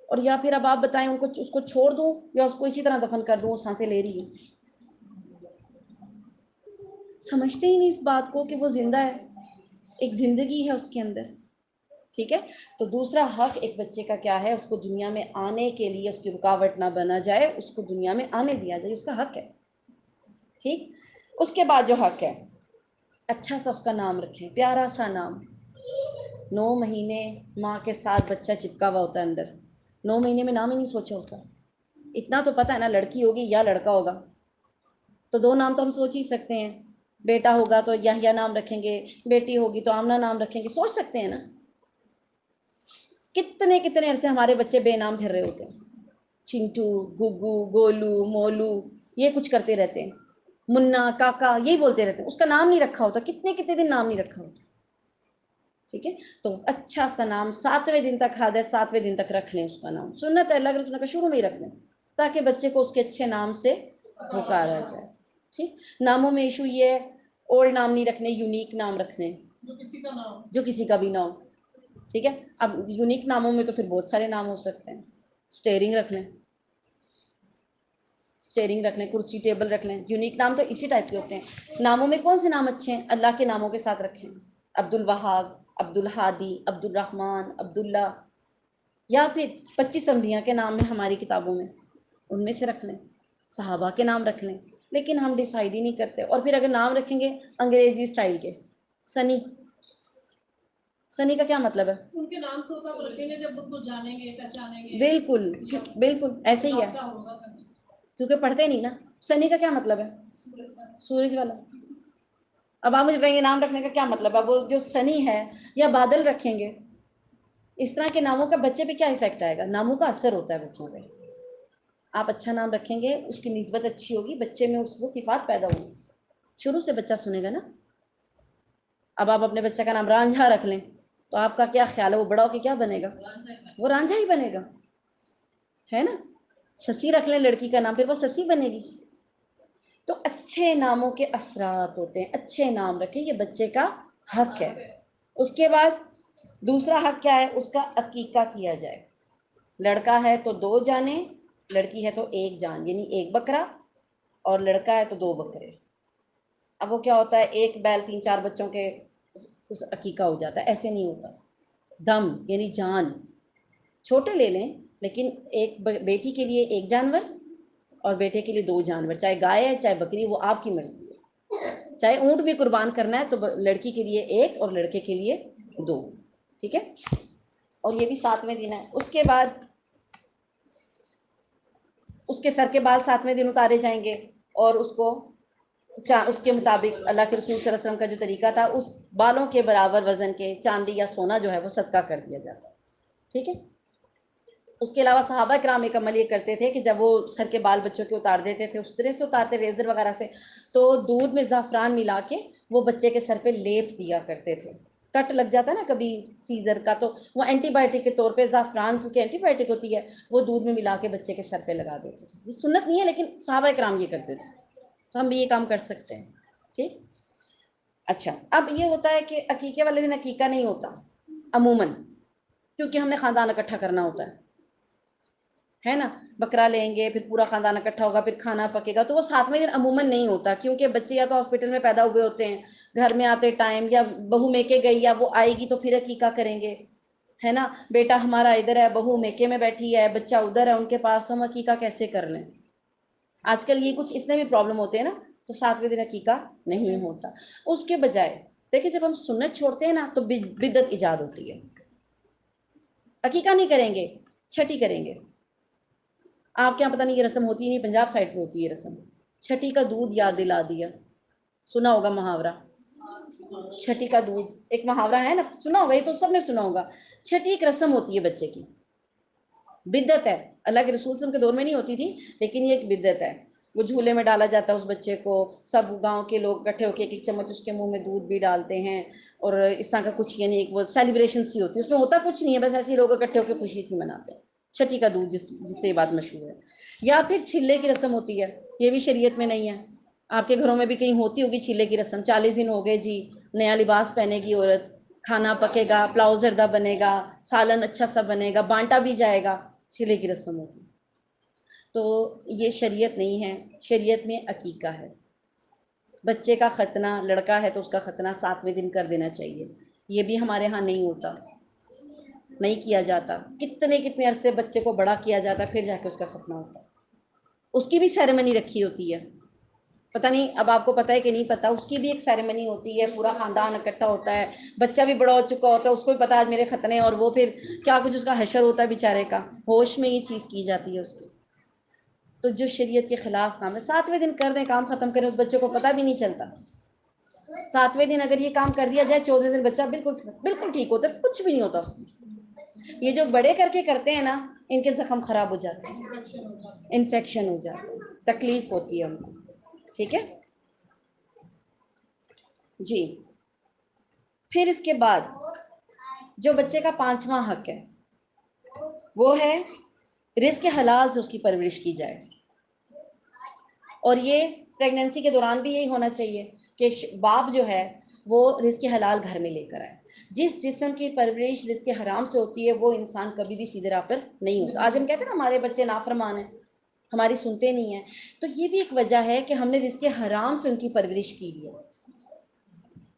اور یا پھر اب آپ بتائیں ان کو، اس کو چھوڑ دوں یا اس کو اسی طرح دفن کر دوں، وہ سانسیں لے رہی ہے۔ سمجھتے ہی نہیں اس بات کو کہ وہ زندہ ہے۔ ایک زندگی ہے اس کے اندر، ٹھیک ہے. تو دوسرا حق ایک بچے کا کیا ہے، اس کو دنیا میں آنے کے لیے اس کی رکاوٹ نہ بنا جائے، اس کو دنیا میں آنے دیا جائے، اس کا حق ہے. ٹھیک. اس کے بعد جو حق ہے، اچھا سا اس کا نام رکھیں، پیارا سا نام. 9 مہینے ماں کے ساتھ بچہ چپکا ہوا ہوتا ہے اندر، 9 مہینے میں نام ہی نہیں سوچا ہوتا. اتنا تو پتہ ہے نا لڑکی ہوگی یا لڑکا ہوگا، تو 2 نام تو ہم سوچ ہی سکتے ہیں. بیٹا ہوگا تو یحییٰ نام رکھیں گے، بیٹی ہوگی تو آمنہ نام رکھیں گے، سوچ سکتے ہیں نا. کتنے کتنے عرصے ہمارے بچے بے نام پھر رہے ہوتے ہیں، چنٹو، گگو، گولو، مولو، یہ کچھ کرتے رہتے ہیں، منا، کاکا، یہی بولتے رہتے ہیں، اس کا نام نہیں رکھا ہوتا، کتنے کتنے دن نام نہیں رکھا ہوتا. ٹھیک ہے. تو اچھا سا نام 7ویں دن تک حد ہے، 7ویں دن تک رکھ لیں اس کا نام، سنت ہے اللہ کے رسول کا، شروع میں ہی رکھ لیں تاکہ بچے کو اس کے اچھے نام سے پکارا جائے. ٹھیک. ناموں میں ایشو یہ ہے، اولڈ نام نہیں رکھنے، یونیک نام رکھنے، جو کسی کا بھی نہ ہو. ٹھیک ہے. اب یونیک ناموں میں تو پھر بہت سارے نام ہو سکتے ہیں. اسٹیئرنگ رکھ لیں، اسٹیئرنگ رکھ لیں، کرسی ٹیبل رکھ لیں. یونیک نام تو اسی ٹائپ کے ہوتے ہیں. ناموں میں کون سے نام اچھے ہیں، اللہ کے ناموں کے ساتھ رکھیں. عبد الوہاب، عبد الحادی، عبد الرحمن، عبداللہ، یا پھر 25 انبیاء کے نام ہیں ہماری کتابوں میں، ان میں سے رکھ لیں. صحابہ کے نام رکھ لیں. لیکن ہم ڈیسائیڈ ہی نہیں کرتے. اور پھر اگر نام رکھیں گے انگریزی اسٹائل کے، سنی، سنی کا کیا مطلب ہے، ان کے نام تو تب رکھیں گے جب ان کو جانیں گے پہچانیں گے. بالکل بالکل ایسے ہی ہے، کیونکہ پڑھتے نہیں نا. سنی کا کیا مطلب ہے، سورج والا. اب آپ مجھے کہیں گے نام رکھنے کا کیا مطلب ہے، وہ جو سنی ہے یا بادل رکھیں گے. اس طرح کے ناموں کا بچے پہ کیا افیکٹ آئے گا، ناموں کا اثر ہوتا ہے بچوں پہ. آپ اچھا نام رکھیں گے، اس کی نسبت اچھی ہوگی، بچے میں اس وہ صفات پیدا ہوگی. شروع سے بچہ سنے گا نا. اب آپ اپنے بچے کا نام رانجھا رکھ لیں تو آپ کا کیا خیال ہے، وہ بڑا ہو کے کیا بنے گا، وہ رانجھا ہی بنے گا، ہے نا. سسی رکھ لیں لڑکی کا نام، پھر وہ سسی بنے گی. تو اچھے ناموں کے اثرات ہوتے ہیں، اچھے نام رکھیں، یہ بچے کا حق ہے. اس کے بعد دوسرا حق کیا ہے، اس کا عقیقہ کیا جائے. لڑکا ہے تو 2 جانیں، لڑکی ہے تو 1 جان، یعنی 1 بکرا، اور لڑکا ہے تو 2 بکرے. اب وہ کیا ہوتا ہے، 1 بیل 3-4 بچوں کے اس عقیقہ ہو جاتا ہے. ایسے نہیں ہوتا. دم یعنی جان، چھوٹے لے لیں، لیکن ایک بیٹی کے لیے 1 جانور اور بیٹے کے لیے 2 جانور، چاہے گائے ہے چاہے بکری، وہ آپ کی مرضی ہے. چاہے اونٹ بھی قربان کرنا ہے تو لڑکی کے لیے 1 اور لڑکے کے لیے 2. ٹھیک ہے. اور یہ بھی 7ویں دن ہے. اس کے بعد اس کے سر کے بال 7ویں دن اتارے جائیں گے، اور اس کو اس کے مطابق اللہ کے رسول صلی اللہ علیہ وسلم کا جو طریقہ تھا، اس بالوں کے برابر وزن کے چاندی یا سونا جو ہے وہ صدقہ کر دیا جاتا. ٹھیک ہے. اس کے علاوہ صحابہ کرام ایک عمل یہ کرتے تھے کہ جب وہ سر کے بال بچوں کے اتار دیتے تھے، اس طرح سے اتارتے ریزر وغیرہ سے، تو دودھ میں زعفران ملا کے وہ بچے کے سر پہ لیپ دیا کرتے تھے. کٹ لگ جاتا ہے نا کبھی سیزر کا، تو وہ اینٹی بائیوٹک کے طور پہ زعفران، کیونکہ اینٹی بائیوٹک ہوتی ہے، وہ دودھ میں ملا کے بچے کے سر پہ لگا دیتے تھے. یہ سنت نہیں ہے لیکن صحابہ کرام یہ کرتے تھے، تو ہم بھی یہ کام کر سکتے ہیں. ٹھیک. اچھا، اب یہ ہوتا ہے کہ عقیقے والے دن عقیقہ نہیں ہوتا عموماً، کیونکہ ہم نے خاندان اکٹھا کرنا ہوتا ہے نا. بکرا لیں گے، پھر پورا خاندان اکٹھا ہوگا، پھر کھانا پکے گا، تو وہ 7ویں دن عموماً نہیں ہوتا، کیونکہ بچے یا تو ہاسپٹل میں پیدا ہوئے ہوتے ہیں، گھر میں آتے ٹائم، یا بہو میکے گئی یا وہ آئے گی تو پھر عقیقہ کریں گے، ہے نا. بیٹا ہمارا ادھر ہے، بہو میکے میں بیٹھی ہے، بچہ ادھر ہے ان کے پاس، تو ہم عقیقہ کیسے کر لیں. آج کل یہ کچھ اس میں بھی پرابلم ہوتے ہیں نا، تو 7ویں دن عقیقہ نہیں ہوتا. اس کے بجائے دیکھیں، جب ہم سنت چھوڑتے ہیں نا تو بدعت ایجاد ہوتی ہے. عقیقہ نہیں کریں گے، چھٹی کریں گے. آپ کے یہاں پتہ نہیں یہ رسم ہوتی ہی نہیں، پنجاب سائڈ پہ ہوتی ہے یہ رسم. چھٹی کا دودھ یاد دلا دیا، سنا ہوگا محاورہ، چھٹی کا دودھ ایک محاورہ ہے نا، سنا ہوگا، یہ تو سب نے سنا ہوگا. چھٹی ایک رسم ہوتی ہے بچے کی، بدعت ہے. اللہ کے رسول صلی اللہ علیہ وسلم کے دور میں نہیں ہوتی تھی، لیکن یہ ایک بدعت ہے. وہ جھولے میں ڈالا جاتا ہے اس بچے کو، سب گاؤں کے لوگ اکٹھے ہو کے 1 چمچ اس کے منہ میں دودھ بھی ڈالتے ہیں، اور اس طرح کا کچھ، یعنی ایک وہ سیلیبریشن سی ہوتی ہے، اس میں ہوتا کچھ نہیں ہے، بس ایسے ہی لوگ اکٹھے ہو کے خوشی سی مناتے ہیں. چھٹی کا دودھ جس سے یہ بات مشہور ہے. یا پھر چھلے کی رسم ہوتی ہے، یہ بھی شریعت میں نہیں ہے. آپ کے گھروں میں بھی کہیں ہوتی ہوگی چھلے کی رسم. 40 دن ہو گئے جی، نیا لباس پہنے گی عورت، کھانا پکے گا، پلاؤ زردہ بنے گا، سالن اچھا سا بنے گا، بانٹا بھی جائے گا، چھلے کی رسم ہوگی. تو یہ شریعت نہیں ہے، شریعت میں عقیقہ ہے. بچے کا ختنہ، لڑکا ہے تو اس کا ختنہ 7ویں دن کر دینا چاہیے. یہ بھی ہمارے ہاں نہیں ہوتا، نہیں کیا جاتا. کتنے کتنے عرصے بچے کو بڑا کیا جاتا ہے پھر جا کے اس کا ختنہ ہوتا ہے. اس کی بھی سیریمنی رکھی ہوتی ہے. پتہ نہیں اب آپ کو پتہ ہے کہ نہیں پتہ، اس کی بھی ایک سیریمنی ہوتی ہے. پورا خاندان اکٹھا ہوتا ہے، بچہ بھی بڑا ہو چکا ہوتا ہے، اس کو بھی پتہ آج میرے ختنے، اور وہ پھر کیا کچھ اس کا حشر ہوتا ہے بیچارے کا. ہوش میں یہ چیز کی جاتی ہے اس کی. تو جو شریعت کے خلاف کام ہے 7ویں دن کر دیں، کام ختم کریں، اس بچے کو پتہ بھی نہیں چلتا. 7ویں دن اگر یہ کام کر دیا جائے 14ویں دن بچہ بالکل بالکل ٹھیک ہوتا ہے، کچھ بھی نہیں ہوتا اس میں. یہ جو بڑے کر کے کرتے ہیں نا، ان کے زخم خراب ہو جاتے ہیں، انفیکشن ہو جاتا ہے، تکلیف ہوتی ہے ان کو. ٹھیک ہے جی. پھر اس کے بعد جو بچے کا 5واں حق ہے وہ ہے رزق حلال سے اس کی پرورش کی جائے. اور یہ پریگننسی کے دوران بھی یہی ہونا چاہیے کہ باپ جو ہے وہ رزق حلال گھر میں لے کر آئے. جس جسم کی پرورش رزق حرام سے ہوتی ہے وہ انسان کبھی بھی سیدھے راہ پر نہیں ہوتا. آج ہم کہتے ہیں نا ہمارے بچے نافرمان ہیں، ہماری سنتے نہیں ہیں، تو یہ بھی ایک وجہ ہے کہ ہم نے رزق حرام سے ان کی پرورش کی ہے.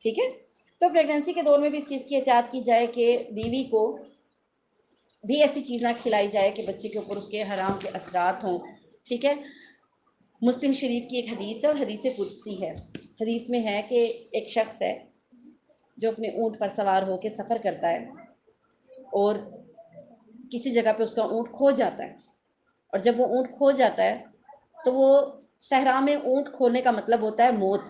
ٹھیک ہے. تو پریگننسی کے دور میں بھی اس چیز کی احتیاط کی جائے کہ بیوی کو بھی ایسی چیز نہ کھلائی جائے کہ بچے کے اوپر اس کے حرام کے اثرات ہوں. ٹھیک ہے. مسلم شریف کی ایک حدیث ہے اور حدیث قدسی ہے. حدیث میں ہے کہ ایک شخص ہے جو اپنے اونٹ پر سوار ہو کے سفر کرتا ہے اور کسی جگہ پہ اس کا اونٹ کھو جاتا ہے. اور جب وہ اونٹ کھو جاتا ہے تو وہ صحرا میں اونٹ کھونے کا مطلب ہوتا ہے موت،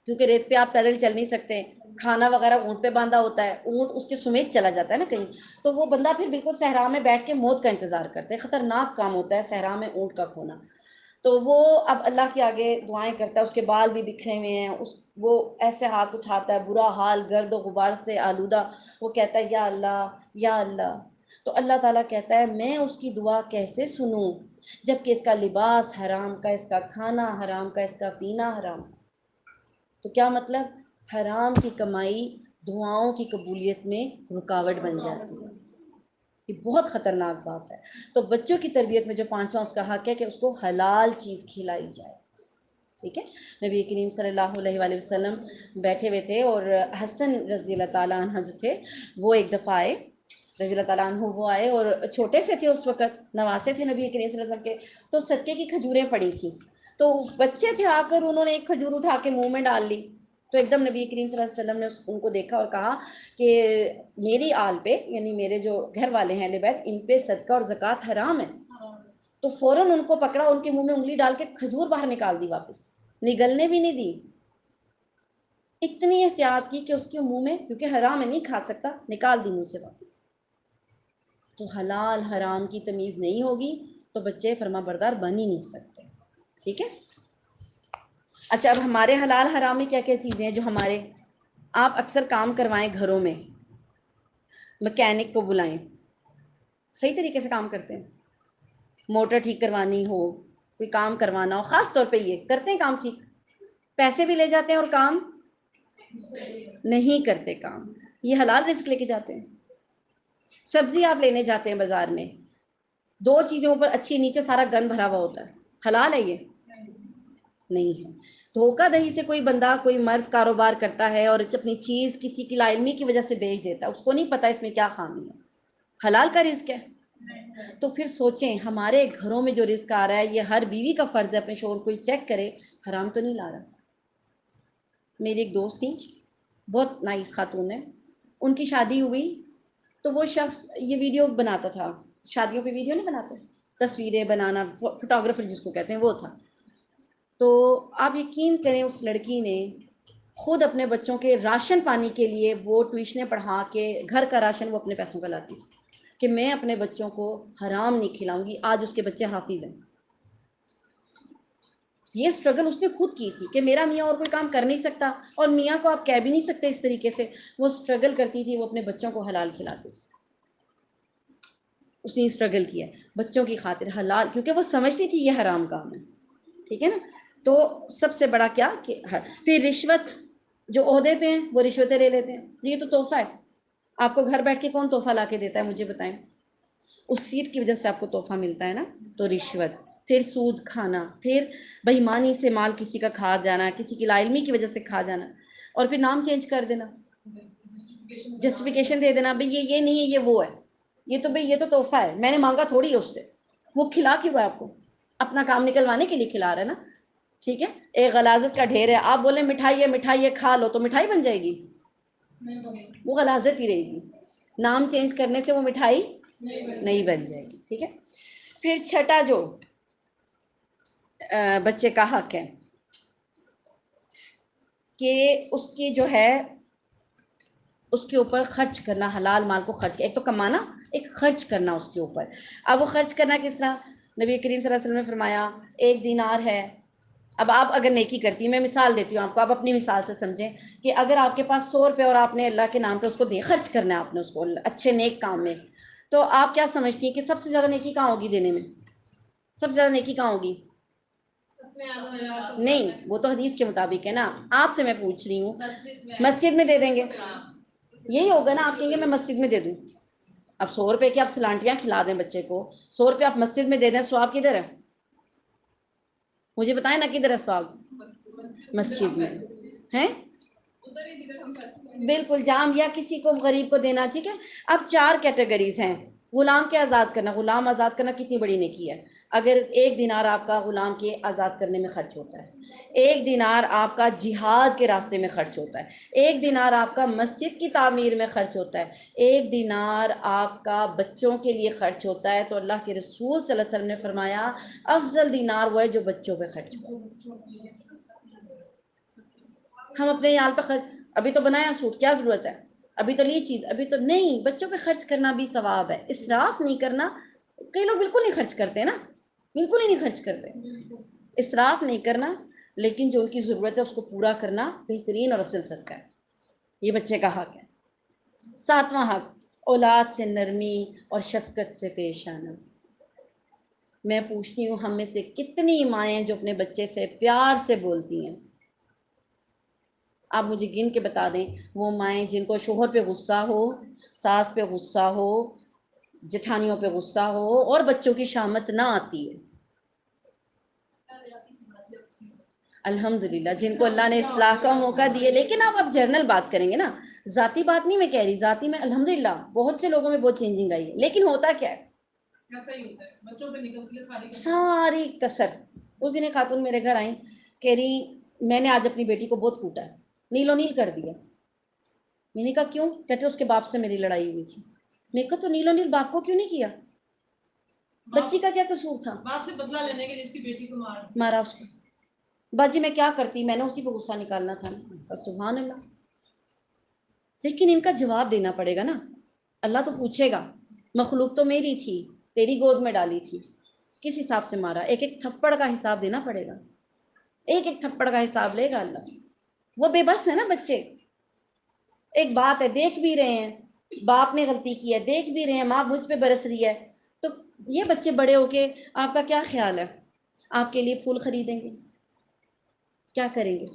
کیونکہ ریت پہ آپ پیدل چل نہیں سکتے. کھانا وغیرہ اونٹ پہ باندھا ہوتا ہے، اونٹ اس کے سمیت چلا جاتا ہے نا کہیں، تو وہ بندہ پھر بالکل صحرا میں بیٹھ کے موت کا انتظار کرتا ہے. خطرناک کام ہوتا ہے صحرا میں اونٹ کا کھونا. تو وہ اب اللہ کے آگے دعائیں کرتا ہے، اس کے بال بھی بکھرے ہوئے ہیں، وہ ایسے ہاتھ اٹھاتا ہے، برا حال، گرد و غبار سے آلودہ. وہ کہتا ہے یا اللہ یا اللہ. تو اللہ تعالیٰ کہتا ہے میں اس کی دعا کیسے سنوں جب کہ اس کا لباس حرام کا، اس کا کھانا حرام کا، اس کا پینا حرام کا. تو کیا مطلب؟ حرام کی کمائی دعاؤں کی قبولیت میں رکاوٹ بن جاتی ہے. یہ بہت خطرناک بات ہے. تو بچوں کی تربیت میں جو 5واں اس کا حق ہے کہ اس کو حلال چیز کھلائی جائے. ٹھیک ہے. نبی کریم صلی اللہ علیہ وآلہ وسلم بیٹھے ہوئے تھے اور حسن رضی اللہ تعالیٰ عنہ جو تھے وہ ایک دفعہ آئے، رضی اللہ تعالیٰ عنہ وہ آئے اور چھوٹے سے تھے اس وقت، نواسے تھے نبی کریم صلی اللہ علیہ وسلم کے. تو صدقے کی کھجوریں پڑی تھیں، تو بچے تھے، آ کر انہوں نے ایک کھجور اٹھا کے منہ میں ڈال لی. تو ایک دم نبی کریم صلی اللہ علیہ وسلم نے ان کو دیکھا اور کہا کہ میری آل پہ، یعنی میرے جو گھر والے ہیں اہل بیت، ان پہ صدقہ اور زکوٰۃ حرام ہے. تو فوراً ان کو پکڑا، ان کے منہ میں انگلی ڈال کے کھجور باہر نکال دی، واپس نگلنے بھی نہیں دی. اتنی احتیاط کی کہ اس کے منہ میں، کیونکہ حرام ہے نہیں کھا سکتا، نکال دی منہ سے واپس. تو حلال حرام کی تمیز نہیں ہوگی تو بچے فرما بردار بن ہی نہیں سکتے. ٹھیک ہے. اچھا، اب ہمارے حلال حرام میں کیا کیا چیزیں ہیں جو ہمارے، آپ اکثر کام کروائیں گھروں میں، مکینک کو بلائیں، صحیح طریقے سے کام کرتے ہیں. موٹر ٹھیک کروانی ہو، کوئی کام کروانا ہو، خاص طور پہ یہ کرتے ہیں کام ٹھیک، پیسے بھی لے جاتے ہیں اور کام نہیں کرتے. کام یہ حلال رزق لے کے جاتے ہیں. سبزی آپ لینے جاتے ہیں بازار میں، 2 چیزوں پر اچھی، نیچے سارا گند بھرا ہوا ہوتا ہے، حلال ہے یہ؟ نہیں ہے. دھوکہ دہی سے کوئی بندہ، کوئی مرد کاروبار کرتا ہے اور اپنی چیز کسی کی لا علمی کی وجہ سے بیچ دیتا ہے، اس کو نہیں پتہ اس میں کیا خامی ہے. حلال کا رزق ہے. تو پھر سوچیں ہمارے گھروں میں جو رزق آ رہا ہے، یہ ہر بیوی کا فرض ہے اپنے شوہر کو چیک کرے حرام تو نہیں لا رہا. میری ایک دوست تھی، بہت نائس خاتون ہے، ان کی شادی ہوئی تو وہ شخص یہ ویڈیو بناتا تھا، شادیوں پہ ویڈیو نہیں بناتے، تصویریں بنانا، فوٹوگرافر جس کو کہتے ہیں وہ تھا. تو آپ یقین کریں اس لڑکی نے خود اپنے بچوں کے راشن پانی کے لیے وہ ٹیوشنیں پڑھا کے گھر کا راشن وہ اپنے پیسوں کا لاتی کہ میں اپنے بچوں کو حرام نہیں کھلاؤں گی. آج اس کے بچے حافظ ہیں. یہ سٹرگل اس نے خود کی تھی کہ میرا میاں اور کوئی کام کر نہیں سکتا، اور میاں کو آپ کہہ بھی نہیں سکتے اس طریقے سے. وہ سٹرگل کرتی تھی، وہ اپنے بچوں کو حلال کھلاتی تھی. اس نے سٹرگل کیا بچوں کی خاطر حلال، کیونکہ وہ سمجھتی تھی یہ حرام کام ہے. ٹھیک ہے نا. تو سب سے بڑا کیا کہ پھر رشوت، جو عہدے پہ ہیں وہ رشوتیں لے لیتے ہیں. یہ تو تحفہ ہے. آپ کو گھر بیٹھ کے کون تحفہ لا کے دیتا ہے مجھے بتائیں؟ اس سیٹ کی وجہ سے آپ کو تحفہ ملتا ہے نا، تو رشوت. پھر سود کھانا، پھر بےایمانی سے مال کسی کا کھا جانا، کسی کی لا علمی کی وجہ سے کھا جانا، اور پھر نام چینج کر دینا، جسٹیفیکیشن دے دینا، بھئی یہ نہیں ہے، یہ وہ ہے، یہ تو بھئی یہ تو تحفہ ہے، میں نے مانگا تھوڑی ہے اس سے، وہ کھلا کیوں ہے آپ کو؟ اپنا کام نکلوانے کے لیے کھلا رہا ہے نا، ٹھیک ہے؟ ایک غلاظت کا ڈھیر ہے، آپ بولیں مٹھائی ہے کھا لو، تو مٹھائی بن جائے گی؟ وہ غلاظت ہی رہے گی، نام چینج کرنے سے وہ مٹھائی نہیں بن جائے گی، ٹھیک ہے؟ پھر چھٹا جو بچے کا حق ہے کہ اس کی جو ہے اس کے اوپر خرچ کرنا، حلال مال کو خرچ، ایک تو کمانا، ایک خرچ کرنا اس کے اوپر۔ اب وہ خرچ کرنا کس طرح؟ نبی کریم صلی اللہ علیہ وسلم نے فرمایا 1 دینار ہے، اب آپ اگر نیکی کرتی، میں مثال دیتی ہوں آپ کو، آپ اپنی مثال سے سمجھیں کہ اگر آپ کے پاس 100 روپے اور آپ نے اللہ کے نام پہ اس کو خرچ کرنا ہے، آپ نے اس کو اچھے نیک کام میں، تو آپ کیا سمجھتی ہیں کہ سب سے زیادہ نیکی کہاں ہوگی دینے میں؟ سب سے زیادہ نیکی کہاں ہوگی؟ نہیں، وہ تو حدیث کے مطابق ہے نا، آپ سے میں پوچھ رہی ہوں، مسجد میں دے دیں گے، یہی ہوگا نا، آپ کہیں گے میں مسجد میں دے دوں۔ اب 100 روپے کی آپ سلانٹیاں کھلا دیں بچے کو، 100 روپے آپ مسجد میں دے دیں، ثواب کدھر ہے؟ مجھے بتائیں نا کدھر ہے ثواب؟ مسجد میں ہیں، بالکل جام، یا کسی کو غریب کو دینا، ٹھیک ہے؟ اب 4 کیٹیگریز ہیں۔ غلام کے آزاد کرنا، غلام آزاد کرنا کتنی بڑی نیکی ہے؟ اگر 1 دینار آپ کا غلام کے آزاد کرنے میں خرچ ہوتا ہے، 1 دینار آپ کا جہاد کے راستے میں خرچ ہوتا ہے، 1 دینار آپ کا مسجد کی تعمیر میں خرچ ہوتا ہے، 1 دینار آپ کا بچوں کے لیے خرچ ہوتا ہے، تو اللہ کے رسول صلی اللہ علیہ وسلم نے فرمایا افضل دینار وہ ہے جو بچوں پہ خرچ ہو۔ ہم اپنے یہاں پہ خرچ، ابھی تو بنایا سوٹ، کیا ضرورت ہے؟ ابھی تو لی چیز، ابھی تو نہیں، بچوں پہ خرچ کرنا بھی ثواب ہے، اسراف نہیں کرنا۔ کئی لوگ بالکل نہیں خرچ کرتے نا، بالکل ہی نہیں خرچ کرتے، اسراف نہیں کرنا، لیکن جو ان کی ضرورت ہے اس کو پورا کرنا بہترین اور افضل صدقہ ہے، یہ بچے کا حق ہے۔ 7واں حق، اولاد سے نرمی اور شفقت سے پیش آنا۔ میں پوچھتی ہوں ہم میں سے کتنی مائیں جو اپنے بچے سے پیار سے بولتی ہیں؟ آپ مجھے گن کے بتا دیں وہ مائیں جن کو شوہر پہ غصہ ہو، ساس پہ غصہ ہو، جٹھانیوں پہ غصہ ہو، اور بچوں کی شامت نہ آتی ہے۔ الحمدللہ جن کو اللہ نے اصلاح کا موقع دیے، لیکن اب جنرل بات کریں گے نا، ذاتی بات نہیں میں کہہ رہی، ذاتی میں الحمدللہ بہت سے لوگوں میں بہت چینجنگ آئی ہے، لیکن ہوتا کیا ہے؟ ساری کسر۔ اس دن ایک خاتون میرے گھر آئیں، کہہ رہی میں نے آج اپنی بیٹی کو بہت کوٹا ہے، نیلو نیل کر دیا۔ میں نے کہا کیوں؟ کہتے اس کے باپ سے میری لڑائی ہوئی تھی۔ میں کہا تو نیلو نیل باپ کو کیوں نہیں کیا؟ بچی کا کیا قصور تھا؟ باپ سے بدلہ لینے کے لیے اس کی بیٹی کو مارا اس کو۔ باجی میں کیا کرتی، میں نے اسی پہ غصہ نکالنا تھا نا۔ سبحان اللہ، لیکن ان کا جواب دینا پڑے گا نا، اللہ تو پوچھے گا، مخلوق تو میری تھی، تیری گود میں ڈالی تھی، کس حساب سے مارا؟ ایک ایک تھپڑ کا حساب دینا پڑے گا، ایک ایک تھپڑ کا حساب لے گا اللہ۔ وہ بے بس ہے نا بچے، ایک بات ہے دیکھ بھی رہے ہیں باپ نے غلطی کی ہے، دیکھ بھی رہے ہیں ماں مجھ پہ برس رہی ہے، تو یہ بچے بڑے ہو کے آپ کا کیا خیال ہے؟ آپ کے لیے پھول خریدیں گے؟ کیا کریں گے؟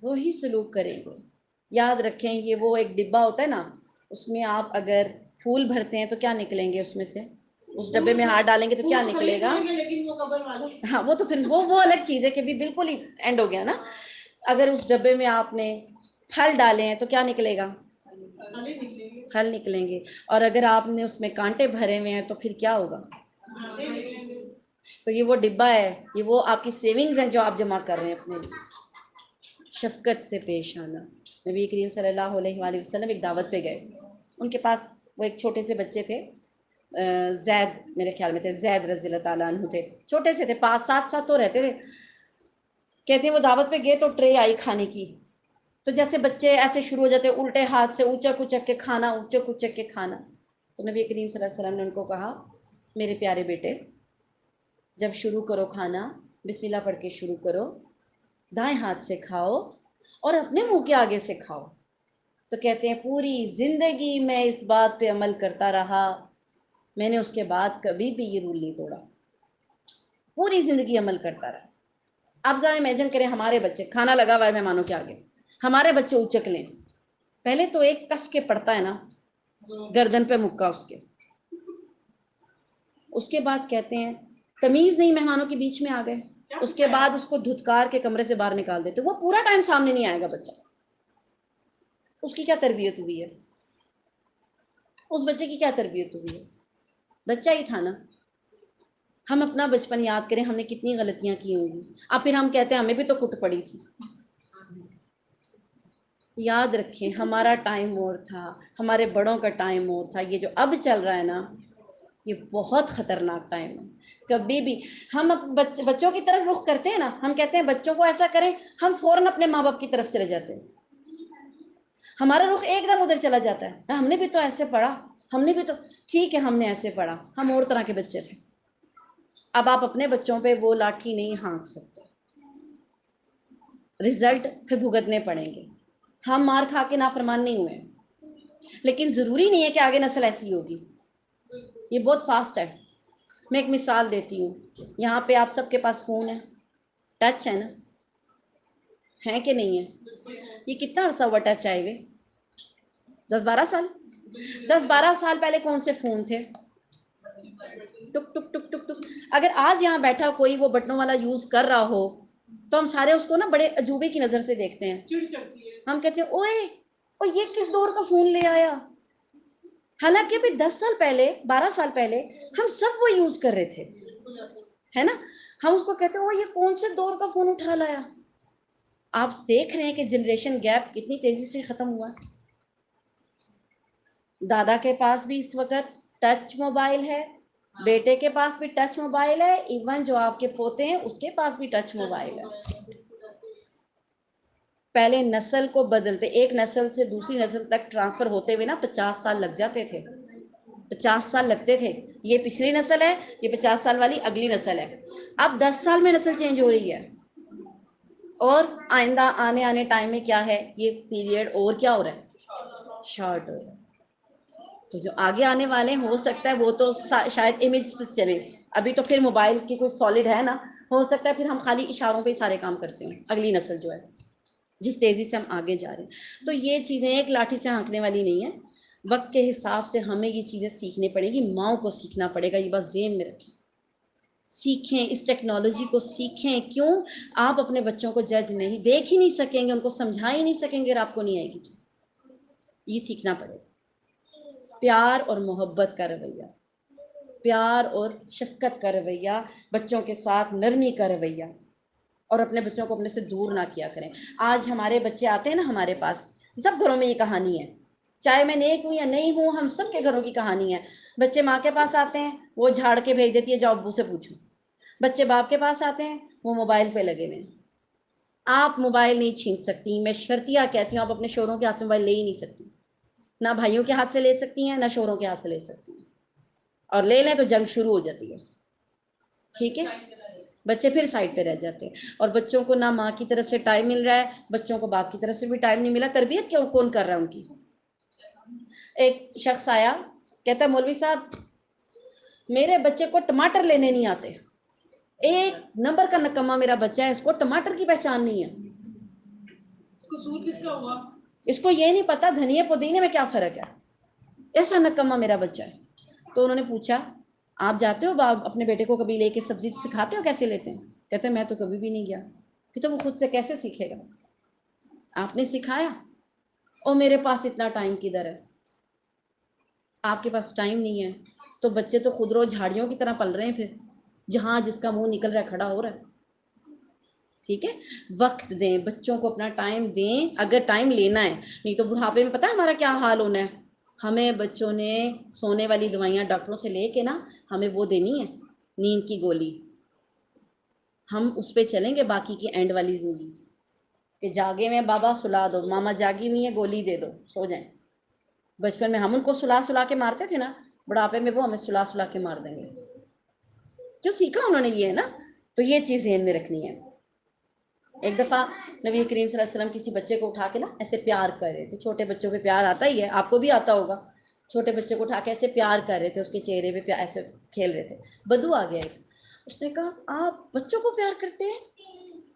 وہی سلوک کریں گے۔ یاد رکھیں یہ وہ ایک ڈبہ ہوتا ہے نا، اس میں آپ اگر پھول بھرتے ہیں تو کیا نکلیں گے اس میں سے؟ اس ڈبے میں ہاتھ ڈالیں گے تو کیا نکلے گا؟ ہاں وہ تو پھر وہ الگ چیز ہے کہ بھی بالکل ہی اینڈ ہو گیا نا۔ اگر اس ڈبے میں آپ نے پھل ڈالے ہیں تو کیا نکلے گا؟ پھل نکلیں گے۔ اور اگر آپ نے اس میں کانٹے بھرے ہوئے ہیں تو پھر کیا ہوگا؟ تو یہ وہ ڈبہ ہے، یہ وہ آپ کی سیونگز ہیں جو آپ جمع کر رہے ہیں اپنے لیے۔ شفقت سے پیش آنا۔ نبی کریم صلی اللہ علیہ وآلہ وسلم ایک دعوت پہ گئے، ان کے پاس وہ ایک چھوٹے سے بچے تھے، زید میرے خیال میں تھے، زید رضی اللہ تعالیٰ عنہ تھے، چھوٹے سے تھے، 5-7 سال تو رہتے تھے۔ کہتے ہیں وہ دعوت پہ گئے تو ٹرے آئی کھانے کی، تو جیسے بچے ایسے شروع ہو جاتے الٹے ہاتھ سے اونچک اونچک کے کھانا، اونچک اونچک کے کھانا۔ تو نبی کریم صلی اللہ علیہ وسلم نے ان کو کہا میرے پیارے بیٹے جب شروع کرو کھانا بسم اللہ پڑھ کے شروع کرو، دائیں ہاتھ سے کھاؤ اور اپنے منہ کے آگے سے کھاؤ۔ تو کہتے ہیں پوری زندگی میں اس بات پہ عمل کرتا رہا، میں نے اس کے بعد کبھی بھی یہ رول نہیں توڑا، پوری زندگی عمل کرتا رہا۔ آپ ذرا امیجن کریں ہمارے بچے، کھانا لگا ہوا ہے مہمانوں کے آگے، ہمارے بچے اونچک لیں، پہلے تو ایک کس کے پڑتا ہے نا گردن پہ مکہ اس کے، اس کے بعد کہتے ہیں تمیز نہیں مہمانوں کے بیچ میں آ گئے، اس کے بعد اس کو دھتکار کے کمرے سے باہر نکال دیتے. وہ پورا ٹائم سامنے نہیں آئے گا بچہ. اس کی کیا تربیت ہوئی ہے؟ اس بچے کی کیا تربیت ہوئی ہے؟ بچہ ہی تھا نا. ہم اپنا بچپن یاد کریں، ہم نے کتنی غلطیاں کی ہوں گی. اب پھر ہم کہتے ہیں ہمیں بھی تو کٹ پڑی تھی. یاد رکھیں ہمارا ٹائم اور تھا، ہمارے بڑوں کا ٹائم اور تھا. یہ جو اب چل رہا ہے نا، یہ بہت خطرناک ٹائم ہے. کبھی بھی ہم بچوں کی طرف رخ کرتے ہیں نا، ہم کہتے ہیں بچوں کو ایسا کریں، ہم فوراً اپنے ماں باپ کی طرف چلے جاتے ہیں. ہمارا رخ ایک دم ادھر چلا جاتا ہے. ہم نے بھی تو ایسے پڑھا، ہم نے بھی تو، ٹھیک ہے ہم نے ایسے پڑھا، ہم اور طرح کے بچے تھے. اب آپ اپنے بچوں پہ وہ لاٹھی نہیں ہانک سکتے. رزلٹ پھر بھگتنے پڑیں گے. ہم مار کھا کے نافرمان نہیں ہوئے، لیکن ضروری نہیں ہے کہ آگے نسل ایسی ہوگی. یہ بہت فاسٹ ہے. میں ایک مثال دیتی ہوں. یہاں پہ آپ سب کے پاس فون ہے، ٹچ ہے نا، ہے کہ نہیں ہے؟ یہ کتنا عرصہ ہوا ٹچ آئے ہوئے؟ 10-12 سال. 10-12 سال پہلے کون سے فون تھے؟ ٹک ٹک ٹک ٹک ٹک. اگر آج یہاں بیٹھا کوئی وہ بٹنوں والا یوز کر رہا ہو تو ہم سارے اس کو نا بڑے عجوبے کی نظر سے دیکھتے ہیں. ہم کہتے ہیں اوئے او یہ کس دور کا فون لے آیا. حالانکہ ابھی 10 سال پہلے 12 سال پہلے ہم سب وہ یوز کر رہے تھے، ہے نا. ہم اس کو کہتے ہیں وہ یہ کون سے دور کا فون اٹھا لایا. آپ دیکھ رہے ہیں کہ جنریشن گیپ کتنی تیزی سے ختم ہوا. دادا کے پاس بھی اس وقت ٹچ موبائل ہے، بیٹے کے پاس بھی ٹچ موبائل ہے، ایون جو آپ کے پوتے ہیں اس کے پاس بھی ٹچ موبائل ہے. پہلے نسل کو بدلتے، ایک نسل سے دوسری نسل تک ٹرانسفر ہوتے ہوئے نا 50 سال لگ جاتے تھے. 50 سال لگتے تھے. یہ پچھلی نسل ہے، یہ 50 سال والی اگلی نسل ہے. اب 10 سال میں نسل چینج ہو رہی ہے. اور آئندہ آنے ٹائم میں کیا ہے، یہ پیریڈ اور کیا ہو رہا ہے، شارٹ ہو رہا ہے. تو جو آگے آنے والے ہو سکتا ہے وہ تو شاید امیج پہ چلے. ابھی تو پھر موبائل کی کوئی سالڈ ہے نا، ہو سکتا ہے پھر ہم خالی اشاروں پہ ہی سارے کام کرتے ہیں. اگلی نسل جو ہے جس تیزی سے ہم آگے جا رہے ہیں، تو یہ چیزیں ایک لاٹھی سے ہانکنے والی نہیں ہیں. وقت کے حساب سے ہمیں یہ چیزیں سیکھنی پڑے گی. ماؤں کو سیکھنا پڑے گا. یہ بات ذہن میں رکھیں. سیکھیں اس ٹیکنالوجی کو، سیکھیں. کیوں؟ آپ اپنے بچوں کو جج نہیں، دیکھ ہی نہیں سکیں گے، ان کو سمجھا ہی نہیں سکیں گے اگر آپ کو نہیں آئے گی. یہ سیکھنا پڑے گا. پیار اور محبت کا رویہ، پیار اور شفقت کا رویہ، بچوں کے ساتھ نرمی کا رویہ، اور اپنے بچوں کو اپنے سے دور نہ کیا کریں. آج ہمارے بچے آتے ہیں نا ہمارے پاس، سب گھروں میں یہ کہانی ہے، چاہے میں نیک ہوں یا نہیں ہوں، ہم سب کے گھروں کی کہانی ہے. بچے ماں کے پاس آتے ہیں، وہ جھاڑ کے بھیج دیتی ہے جاؤ ابو سے پوچھو. بچے باپ کے پاس آتے ہیں، وہ موبائل پہ لگے ہوئے. آپ موبائل نہیں چھین سکتی. میں شرطیہ کہتی ہوں آپ اپنے شوہروں کے ہاتھ سے موبائل لے ہی نہیں سکتی. نہ بھائیوں کے ہاتھ سے لے سکتی ہیں، نہ شوہروں کے ہاتھ سے لے سکتی ہیں. اور لے لیں تو جنگ شروع ہو جاتی ہے. ٹھیک ہے، بچے پھر سائڈ پہ رہ جاتے ہیں. اور بچوں کو نہ ماں کی طرف سے ٹائم مل رہا ہے، بچوں کو باپ کی طرف سے بھی ٹائم نہیں ملا. تربیت کیوں کون کر رہا ہے ان کی؟ ایک شخص آیا، کہتا مولوی صاحب میرے بچے کو ٹماٹر لینے نہیں آتے. ایک نمبر کا نکما میرا بچہ ہے، اس کو ٹماٹر کی پہچان نہیں ہے. قصور کس کا ہوا؟ اس کو یہ نہیں پتا دھنیا پودینے میں کیا فرق ہے. ایسا نکما میرا بچہ ہے. تو انہوں نے پوچھا آپ جاتے ہو اپنے بیٹے کو کبھی لے کے سبزی سکھاتے ہو کیسے لیتے ہیں؟ کہتے ہیں میں تو کبھی بھی نہیں گیا. کہ تو وہ خود سے کیسے سیکھے گا؟ آپ نے سکھایا. اور میرے پاس اتنا ٹائم کدھر ہے؟ آپ کے پاس ٹائم نہیں ہے تو بچے تو خود رو جھاڑیوں کی طرح پل رہے ہیں. پھر جہاں جس کا منہ نکل رہا ہے کھڑا ہو رہا ہے. ٹھیک ہے، وقت دیں بچوں کو، اپنا ٹائم دیں اگر ٹائم لینا ہے. نہیں تو بڑھاپے میں پتہ ہے ہمارا کیا حال ہونا ہے. ہمیں بچوں نے سونے والی دوائیاں ڈاکٹروں سے لے کے نا ہمیں وہ دینی ہے نیند کی گولی. ہم اس پہ چلیں گے باقی کی اینڈ والی زندگی کہ جاگے میں بابا سلا دو، ماما جاگی ہوئی ہے گولی دے دو سو جائیں. بچپن میں ہم ان کو سلا کے مارتے تھے نا، بڑھاپے میں وہ ہمیں سلا کے مار دیں گے. جو سیکھا انہوں نے یہ ہے نا. تو یہ چیز ذہن میں رکھنی ہے. ایک دفعہ نبی کریم صلی اللہ علیہ وسلم کسی بچے کو اٹھا کے نا ایسے پیار کر رہے تھے. چھوٹے بچوں پہ پیار آتا ہی ہے، آپ کو بھی آتا ہوگا. چھوٹے بچے کو اٹھا کے ایسے پیار کر رہے تھے، اس کے چہرے پہ ایسے کھیل رہے تھے. بدو آ گیا ایک، اس نے کہا آپ بچوں کو پیار کرتے ہیں؟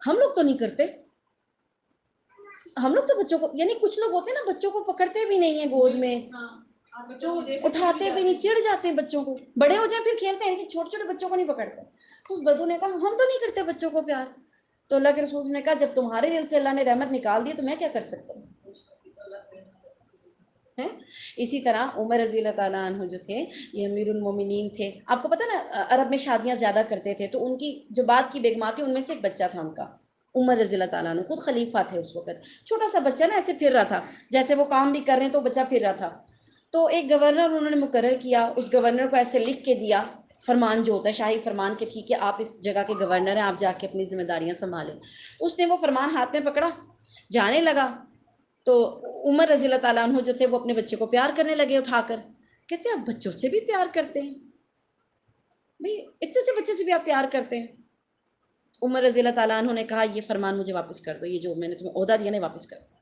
ہم لوگ تو نہیں کرتے. ہم لوگ تو بچوں کو، یعنی کچھ لوگ ہوتے ہیں نا بچوں کو پکڑتے بھی نہیں ہیں گود میں. اٹھاتے بھی نہیں, چڑ جاتے ہیں بچوں کو, بڑے ہو جائیں پھر کھیلتے ہیں, لیکن چھوٹے چھوٹے بچوں کو نہیں پکڑتے. تو اس بدو نے کہا ہم تو نہیں کرتے بچوں کو پیار. تو اللہ کے رسول نے کہا جب تمہارے دل سے اللہ نے رحمت نکال دی تو میں کیا کر سکتا ہوں. اسی طرح عمر رضی اللہ تعالیٰ عنہ جو تھے یہ امیر المومنین تھے. آپ کو پتہ نا عرب میں شادیاں زیادہ کرتے تھے, تو ان کی جو بعد کی بیگماں تھی ان میں سے ایک بچہ تھا ان کا, عمر رضی اللہ تعالیٰ عنہ خود خلیفہ تھے اس وقت. چھوٹا سا بچہ نا ایسے پھر رہا تھا, جیسے وہ کام بھی کر رہے ہیں تو بچہ پھر رہا تھا. تو ایک گورنر انہوں نے مقرر کیا, اس گورنر کو ایسے لکھ کے دیا فرمان جو ہوتا ہے شاہی فرمان کے, ٹھیک ہے آپ اس جگہ کے گورنر ہیں, آپ جا کے اپنی ذمہ داریاں سنبھالیں. اس نے وہ فرمان ہاتھ میں پکڑا, جانے لگا. تو عمر رضی اللہ تعالیٰ عنہ جو تھے وہ اپنے بچے کو پیار کرنے لگے اٹھا کر. کہتے ہیں آپ بچوں سے بھی پیار کرتے ہیں بھئی, اتنے سے بچے سے بھی آپ پیار کرتے ہیں. عمر رضی اللہ تعالیٰ عنہ نے کہا یہ فرمان مجھے واپس کر دو, یہ جو میں نے تمہیں عہدہ دیا نا واپس کر دو.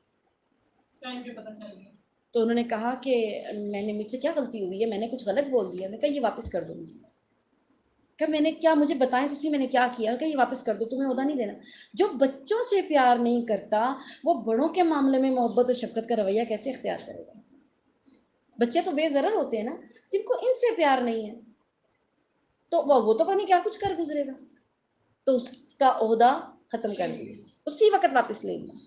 تو انہوں نے کہا کہ میں نے, مجھ سے کیا غلطی ہوئی ہے, میں نے کچھ غلط بول دیا. میں نے کہا یہ واپس کر دو مجھے. کہ میں نے کیا, مجھے بتائیں تو صحیح میں نے کیا کیا. کہ یہ واپس کر دو, تمہیں عہدہ نہیں دینا. جو بچوں سے پیار نہیں کرتا وہ بڑوں کے معاملے میں محبت و شفقت کا رویہ کیسے اختیار کرے گا. بچے تو بے ضرر ہوتے ہیں نا, جن کو ان سے پیار نہیں ہے تو وہ تو پتہ نہیں کیا کچھ کر گزرے گا. تو اس کا عہدہ ختم کر دیا, اسی وقت واپس لے لیا.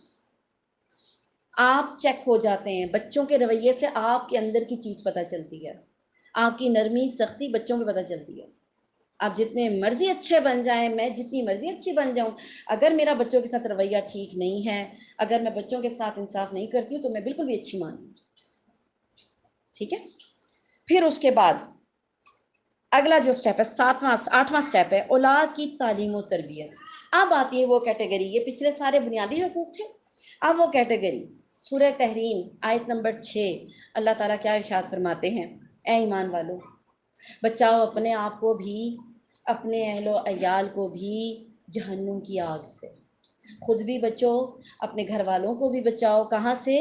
آپ چیک ہو جاتے ہیں بچوں کے رویے سے, آپ کے اندر کی چیز پتہ چلتی ہے, آپ کی نرمی سختی بچوں میں پتہ چلتی ہے. آپ جتنے مرضی اچھے بن جائیں, میں جتنی مرضی اچھی بن جاؤں, اگر میرا بچوں کے ساتھ رویہ ٹھیک نہیں ہے, اگر میں بچوں کے ساتھ انصاف نہیں کرتی ہوں تو میں بالکل بھی اچھی مانوں. ٹھیک ہے. پھر اس کے بعد اگلا جو سٹیپ ہے, 8واں سٹیپ ہے اولاد کی تعلیم و تربیت. اب آتی ہے وہ کیٹیگری, یہ پچھلے سارے بنیادی حقوق تھے, اب وہ کیٹیگری سورہ تحریم آیت نمبر 6 اللہ تعالیٰ کیا ارشاد فرماتے ہیں, اے ایمان والو بچاؤ اپنے آپ کو بھی, اپنے اہل و عیال کو بھی جہنم کی آگ سے. خود بھی بچو, اپنے گھر والوں کو بھی بچاؤ. کہاں سے؟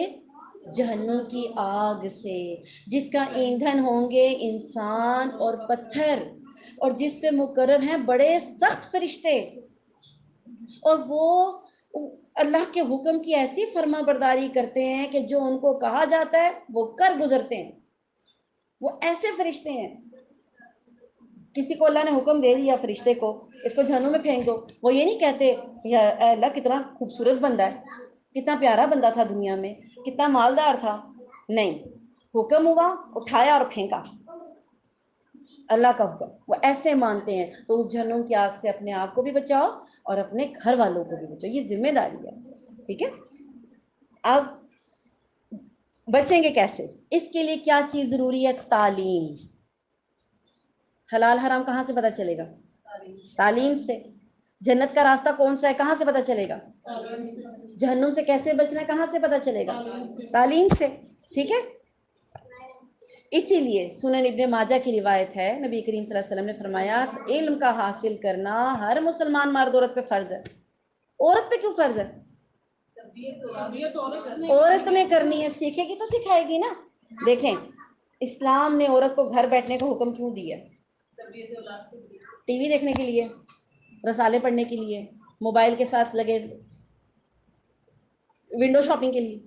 جہنم کی آگ سے, جس کا ایندھن ہوں گے انسان اور پتھر, اور جس پہ مقرر ہیں بڑے سخت فرشتے. اور وہ اللہ کے حکم کی ایسی فرما برداری کرتے ہیں کہ جو ان کو کہا جاتا ہے وہ کر گزرتے ہیں. وہ ایسے فرشتے ہیں, کسی کو اللہ نے حکم دے دیا فرشتے کو اس کو جہنم میں پھینک دو, وہ یہ نہیں کہتے یا اللہ کتنا خوبصورت بندہ ہے, کتنا پیارا بندہ تھا دنیا میں, کتنا مالدار تھا. نہیں, حکم ہوا اٹھایا اور پھینکا, اللہ کا حکم. وہ ایسے مانتے ہیں. تو اس جہنم کی آگ سے اپنے آپ کو بھی بچاؤ اور اپنے گھر والوں کو بھی بچاؤ, یہ ذمہ داری ہے. ٹھیک ہے. اب بچیں گے کیسے, اس کے لیے کیا چیز ضروری ہے؟ تعلیم. حلال حرام کہاں سے پتہ چلے گا؟ تعلیم سے. جنت کا راستہ کون سا ہے کہاں سے پتہ چلے گا؟ جہنم سے کیسے بچنا ہے کہاں سے پتہ چلے گا؟ تعلیم سے. ٹھیک ہے. اسی لیے سنن ابن ماجہ کی روایت ہے, نبی کریم صلی اللہ علیہ وسلم نے فرمایا علم کا حاصل کرنا ہر مسلمان مرد عورت پہ فرض ہے. عورت پہ کیوں فرض ہے؟ عورت نے کرنی ہے, سیکھے گی تو سکھائے گی نا. دیکھیں اسلام نے عورت کو گھر بیٹھنے کا حکم کیوں دیا؟ ٹی وی دیکھنے کے لیے, رسالے پڑھنے کے لیے, موبائل کے ساتھ لگے, ونڈو شاپنگ کے لیے,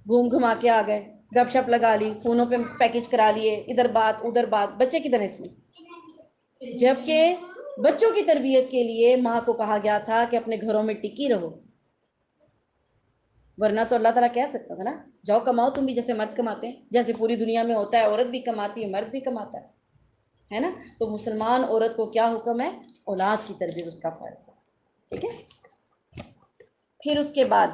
گھوم گھما کے آ گئے, گپ شپ لگا لی, فونوں پہ پیکج کرا لیے, ادھر بات ادھر بات, بچے کدھر ہیں اس میں؟ جبکہ بچوں کی تربیت کے لیے ماں کو کہا گیا تھا کہ اپنے گھروں میں ٹکی رہو, ورنہ تو اللہ تعالیٰ کہہ سکتا تھا نا جاؤ کماؤ تم بھی, جیسے مرد کماتے ہیں, جیسے پوری دنیا میں ہوتا ہے, عورت بھی کماتی ہے مرد بھی کماتا ہے نا. تو مسلمان عورت کو کیا حکم ہے؟ اولاد کی تربیت اس کا فرض ہے. ٹھیک ہے. پھر اس کے بعد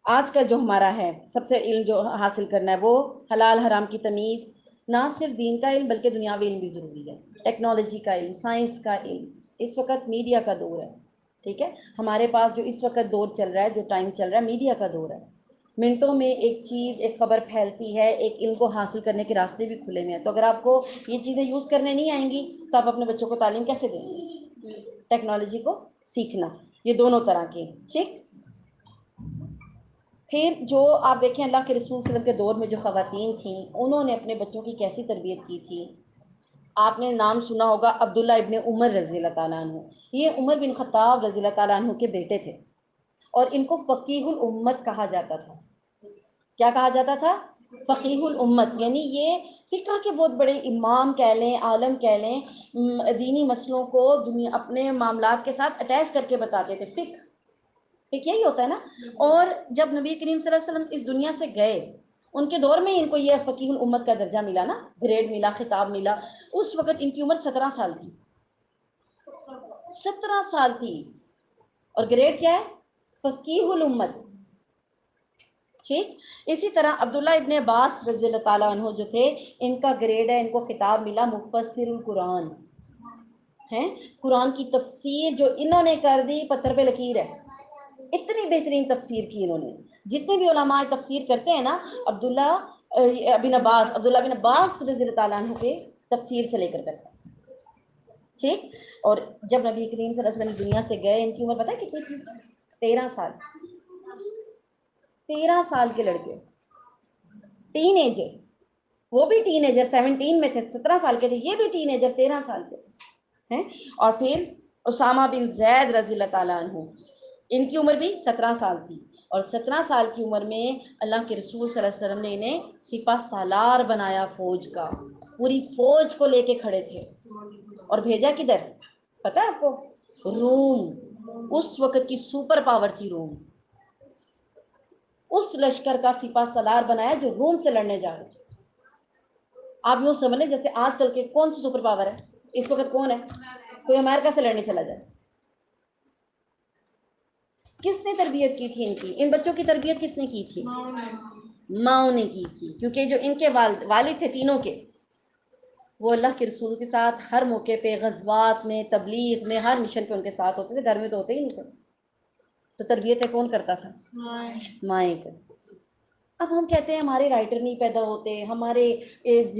آج کل جو ہمارا ہے سب سے علم جو حاصل کرنا ہے وہ حلال حرام کی تمیز. نہ صرف دین کا علم بلکہ دنیاوی علم بھی ضروری ہے, ٹیکنالوجی کا علم, سائنس کا علم. اس وقت میڈیا کا دور ہے. ٹھیک ہے. ہمارے پاس جو اس وقت دور چل رہا ہے, جو ٹائم چل رہا ہے, میڈیا کا دور ہے. منٹوں میں ایک چیز, ایک خبر پھیلتی ہے, ایک علم کو حاصل کرنے کے راستے بھی کھلے ہوئے ہیں. تو اگر آپ کو یہ چیزیں یوز کرنے نہیں آئیں گی تو آپ اپنے بچوں کو تعلیم کیسے دیں گے؟ ٹیکنالوجی کو سیکھنا, یہ دونوں طرح کے. ٹھیک. پھر جو آپ دیکھیں اللہ کے رسول صلی اللہ علیہ وسلم کے دور میں جو خواتین تھیں انہوں نے اپنے بچوں کی کیسی تربیت کی تھی. آپ نے نام سنا ہوگا عبداللہ ابن عمر رضی اللہ تعالیٰ عنہ. یہ عمر بن خطاب رضی اللہ تعالیٰ عنہ کے بیٹے تھے, اور ان کو فقیہ الامت کہا جاتا تھا. کیا کہا جاتا تھا؟ فقیہ الامت، یعنی یہ فقہ کے بہت بڑے امام کہہ لیں، عالم کہہ لیں، دینی مسئلوں کو دنیا اپنے معاملات کے ساتھ اٹیچ کر کے بتاتے تھے. فقہ یہی ہوتا ہے نا. اور جب نبی کریم صلی اللہ علیہ وسلم اس دنیا سے گئے، ان کے دور میں ان کو یہ فقیہ الامت کا درجہ ملا نا، گریڈ ملا، خطاب ملا. اس وقت ان کی عمر 17 سال تھی. 17 سال تھی، اور گریڈ کیا ہے؟ فقیہ الامت. ٹھیک. اسی طرح عبداللہ ابن عباس رضی اللہ تعالیٰ عنہ جو تھے، ان کا گریڈ ہے، ان کو خطاب ملا مفسر القرآن. ہیں قرآن کی تفسیر جو انہوں نے کر دی، پتھر پہ لکیر ہے. اتنی بہترین تفسیر کی انہوں نے. جتنے بھی علماء تفسیر کرتے ہیں نا، عبداللہ بن عباس رضی اللہ تعالیٰ عنہ کے تفسیر سے لے کر کرتے ہیں. ٹھیک. اور جب نبی کریم صلی اللہ علیہ وسلم دنیا سے گئے، ان کی عمر پتہ ہے کتنی تھی؟ 13 سال. 13 سال کے لڑکے، ٹین ایجر. وہ بھی ٹین ایجر 17 میں تھے، 17 سال کے تھے. یہ بھی ٹین ایجر 13 سال کے تھے. اور پھر اسامہ بن زید رضی اللہ تعالیٰ عنہ، ان کی عمر بھی 17 سال تھی. اور 17 سال کی عمر میں اللہ کے رسول صلی اللہ علیہ وسلم نے انہیں سپہ سالار بنایا فوج کا. پوری فوج کو لے کے کھڑے تھے. اور بھیجا کدھر پتہ ہے آپ کو؟ روم. اس وقت کی سپر پاور تھی روم. اس لشکر کا سپہ سالار بنایا جو روم سے لڑنے جا رہے تھے. آپ یوں سمجھ لیں جیسے آج کل کے کون سی سپر پاور ہے اس وقت؟ کون ہے؟ کوئی امریکہ سے لڑنے چلا جائے. کس نے تربیت کی تھی ان کی؟ ان بچوں کی تربیت کس نے کی تھی؟ ماؤں نے کی تھی. کیونکہ جو ان کے والد تھے تینوں کے، وہ اللہ کے رسول کے ساتھ ہر موقع پہ، غزوات میں، تبلیغ میں، ہر مشن پہ ان کے ساتھ ہوتے تھے. گھر میں تو ہوتے ہی نہیں تھے. تو تربیتیں کون کرتا تھا؟ مائیں کرتی تھی. اب ہم کہتے ہیں ہمارے رائٹر نہیں پیدا ہوتے، ہمارے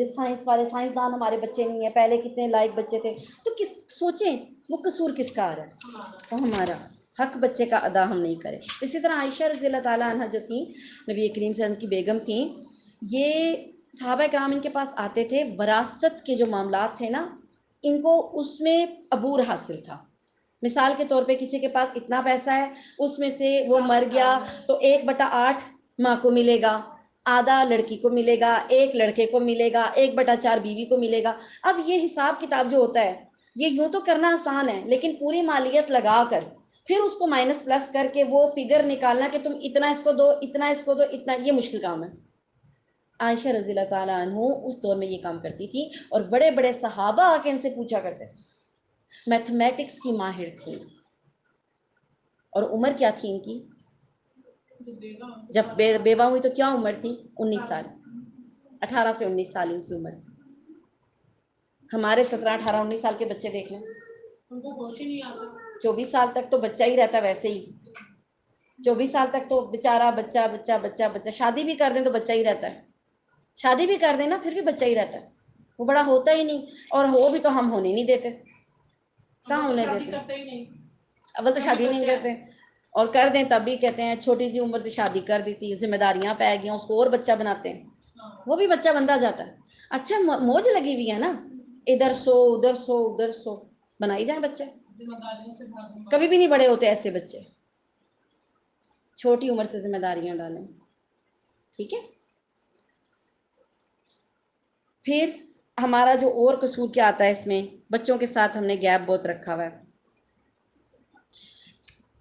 سائنس والے سائنسدان ہمارے بچے نہیں ہیں، پہلے کتنے لائق بچے تھے. تو سوچیں وہ قصور کس کا آ رہا ہے؟ وہ ہمارا حق بچے کا ادا ہم نہیں کریں. اسی طرح عائشہ رضی اللہ تعالیٰ عنہ جو تھیں، نبی کریم صلی اللہ علیہ وسلم کی بیگم تھیں، یہ صحابہ کرام ان کے پاس آتے تھے. وراثت کے جو معاملات تھے نا، ان کو اس میں عبور حاصل تھا. مثال کے طور پہ کسی کے پاس اتنا پیسہ ہے، اس میں سے وہ مر گیا تو 1/8 ماں کو ملے گا، آدھا لڑکی کو ملے گا، 1 لڑکے کو ملے گا، 1/4 بیوی کو ملے گا. اب یہ حساب کتاب جو ہوتا ہے، یہ یوں تو کرنا آسان ہے، لیکن پوری مالیت لگا کر پھر اس کو مائنس پلس کر کے وہ فگر نکالنا کہ تم اتنا اس کو دو، اتنا اس کو دو، اتنا، یہ مشکل کام ہے. عائشہ رضی اللہ تعالیٰ عنہ اس دور میں یہ کام کرتی تھی. اور بڑے بڑے صحابہ آ کے ان سے پوچھا کرتے تھے. میتھمیٹکس کی ماہر تھی. اور عمر کیا تھی ان کی؟ جب بیوہ ہوئی تو کیا عمر تھی؟ 19 سال. 18 سے 19 سال ان کی عمر تھی. ہمارے 17 18 19 سال کے بچے دیکھ لیں، ان کو ہوش ہی نہیں آتا. 24 سال تک تو بچہ ہی رہتا ہے. ویسے ہی 24 سال تک تو بیچارہ بچہ بچہ بچہ بچہ. شادی بھی کر دیں تو بچہ ہی رہتا ہے. شادی بھی کر دیں نا پھر بھی بچہ ہی رہتا ہے. وہ بڑا ہوتا ہی نہیں. اور ہو بھی تو ہم ہونے نہیں دیتے. کہاں ہونے دیتے؟ اول تو شادی نہیں کرتے، اور کر دیں تب بھی کہتے ہیں چھوٹی سی عمر سے شادی کر دی تھی، ذمہ داریاں پہ گئیں، اس کو اور بچہ بناتے ہیں. وہ بھی بچہ بنتا جاتا ہے. اچھا موج لگی ہوئی ہے نا، ادھر سو ادھر سو ادھر سو، بنائی جائیں بچے. کبھی بھی نہیں بڑے ہوتے ایسے بچے. چھوٹی عمر سے ذمہ داریاں ڈالیں. ٹھیک ہے. پھر ہمارا جو اور قصور کیا آتا ہے اس میں، بچوں کے ساتھ ہم نے گیپ بہت رکھا ہوا ہے.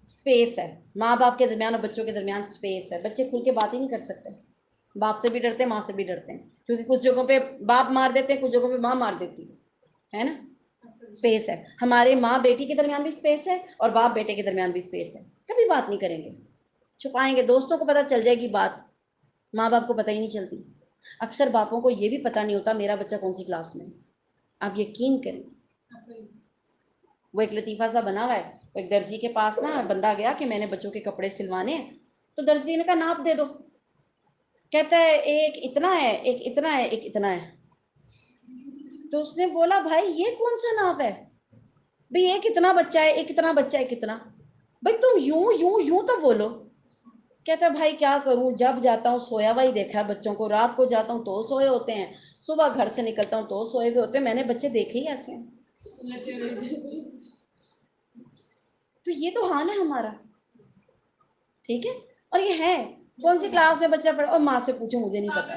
اسپیس ہے ماں باپ کے درمیان اور بچوں کے درمیان. اسپیس ہے. بچے کھل کے بات ہی نہیں کر سکتے. باپ سے بھی ڈرتے ہیں، ماں سے بھی ڈرتے ہیں، کیونکہ کچھ جگہوں پہ باپ مار دیتے ہیں، کچھ جگہوں پہ ماں مار دیتی ہے نا. اسپیس ہے. ہمارے ماں بیٹی کے درمیان بھی اسپیس ہے، اور باپ بیٹے کے درمیان بھی اسپیس ہے. کبھی بات نہیں کریں گے، چھپائیں گے. دوستوں کو پتہ چل جائے گی بات، ماں باپ کو پتہ ہی نہیں چلتی. اکثر باپوں کو یہ بھی پتہ نہیں ہوتا میرا بچہ کون سی کلاس میں ہے. آپ یقین کریں. وہ ایک لطیفہ سا بنا ہوا ہے. ایک درزی کے پاس نا بندہ گیا کہ میں نے بچوں کے کپڑے سلوانے ہیں. تو درزی نے کہا ناپ دے دو. کہتا ہے ایک اتنا ہے، ایک اتنا ہے، ایک اتنا ہے. تو اس نے بولا بھائی یہ کون سا ناپ ہے بھئی؟ ایک اتنا بچہ ہے، ایک اتنا بچہ ہے، کتنا؟ بھائی تم یوں یوں یوں تو بولو. کہتا ہے بھائی کیا کروں، جب جاتا ہوں سویا ہوا ہی دیکھا ہے بچوں کو. رات کو جاتا ہوں تو سوئے ہوتے ہیں، صبح گھر سے نکلتا ہوں تو سوئے ہوئے ہوتے ہیں. میں نے بچے دیکھے ہی ایسے ہیں. تو یہ تو حال ہے ہمارا. ٹھیک ہے. اور یہ ہے کون سی کلاس میں بچہ پڑھا، اور ماں سے پوچھو مجھے نہیں پتا.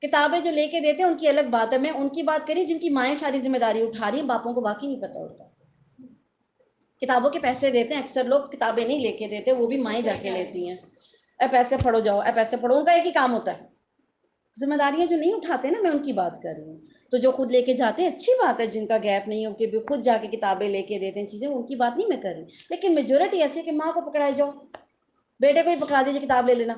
کتابیں جو لے کے دیتے ہیں ان کی الگ بات ہے، میں ان کی بات کری جن کی مائیں ساری ذمہ داری اٹھا رہی ہیں، باپوں کو باقی نہیں پتا ہوتا. کتابوں کے پیسے دیتے ہیں، اکثر لوگ کتابیں نہیں لے کے دیتے، وہ بھی مائیں جا کے لیتی ہیں. اے پیسے پڑھو جاؤ، اے پیسے پڑھو، ان کا ایک ہی کام ہوتا ہے. ذمہ داریاں جو نہیں اٹھاتے نا، میں ان کی بات کر رہی ہوں. تو جو خود لے کے جاتے ہیں اچھی بات ہے، جن کا گیپ نہیں ہو کہ خود جا کے کتابیں لے کے دیتے ہیں چیزیں، ان کی بات نہیں میں کر رہی. لیکن میجورٹی ایسی ہے کہ ماں کو پکڑائے جاؤ، بیٹے کو ہی پکڑا دیجیے کتاب لے لینا،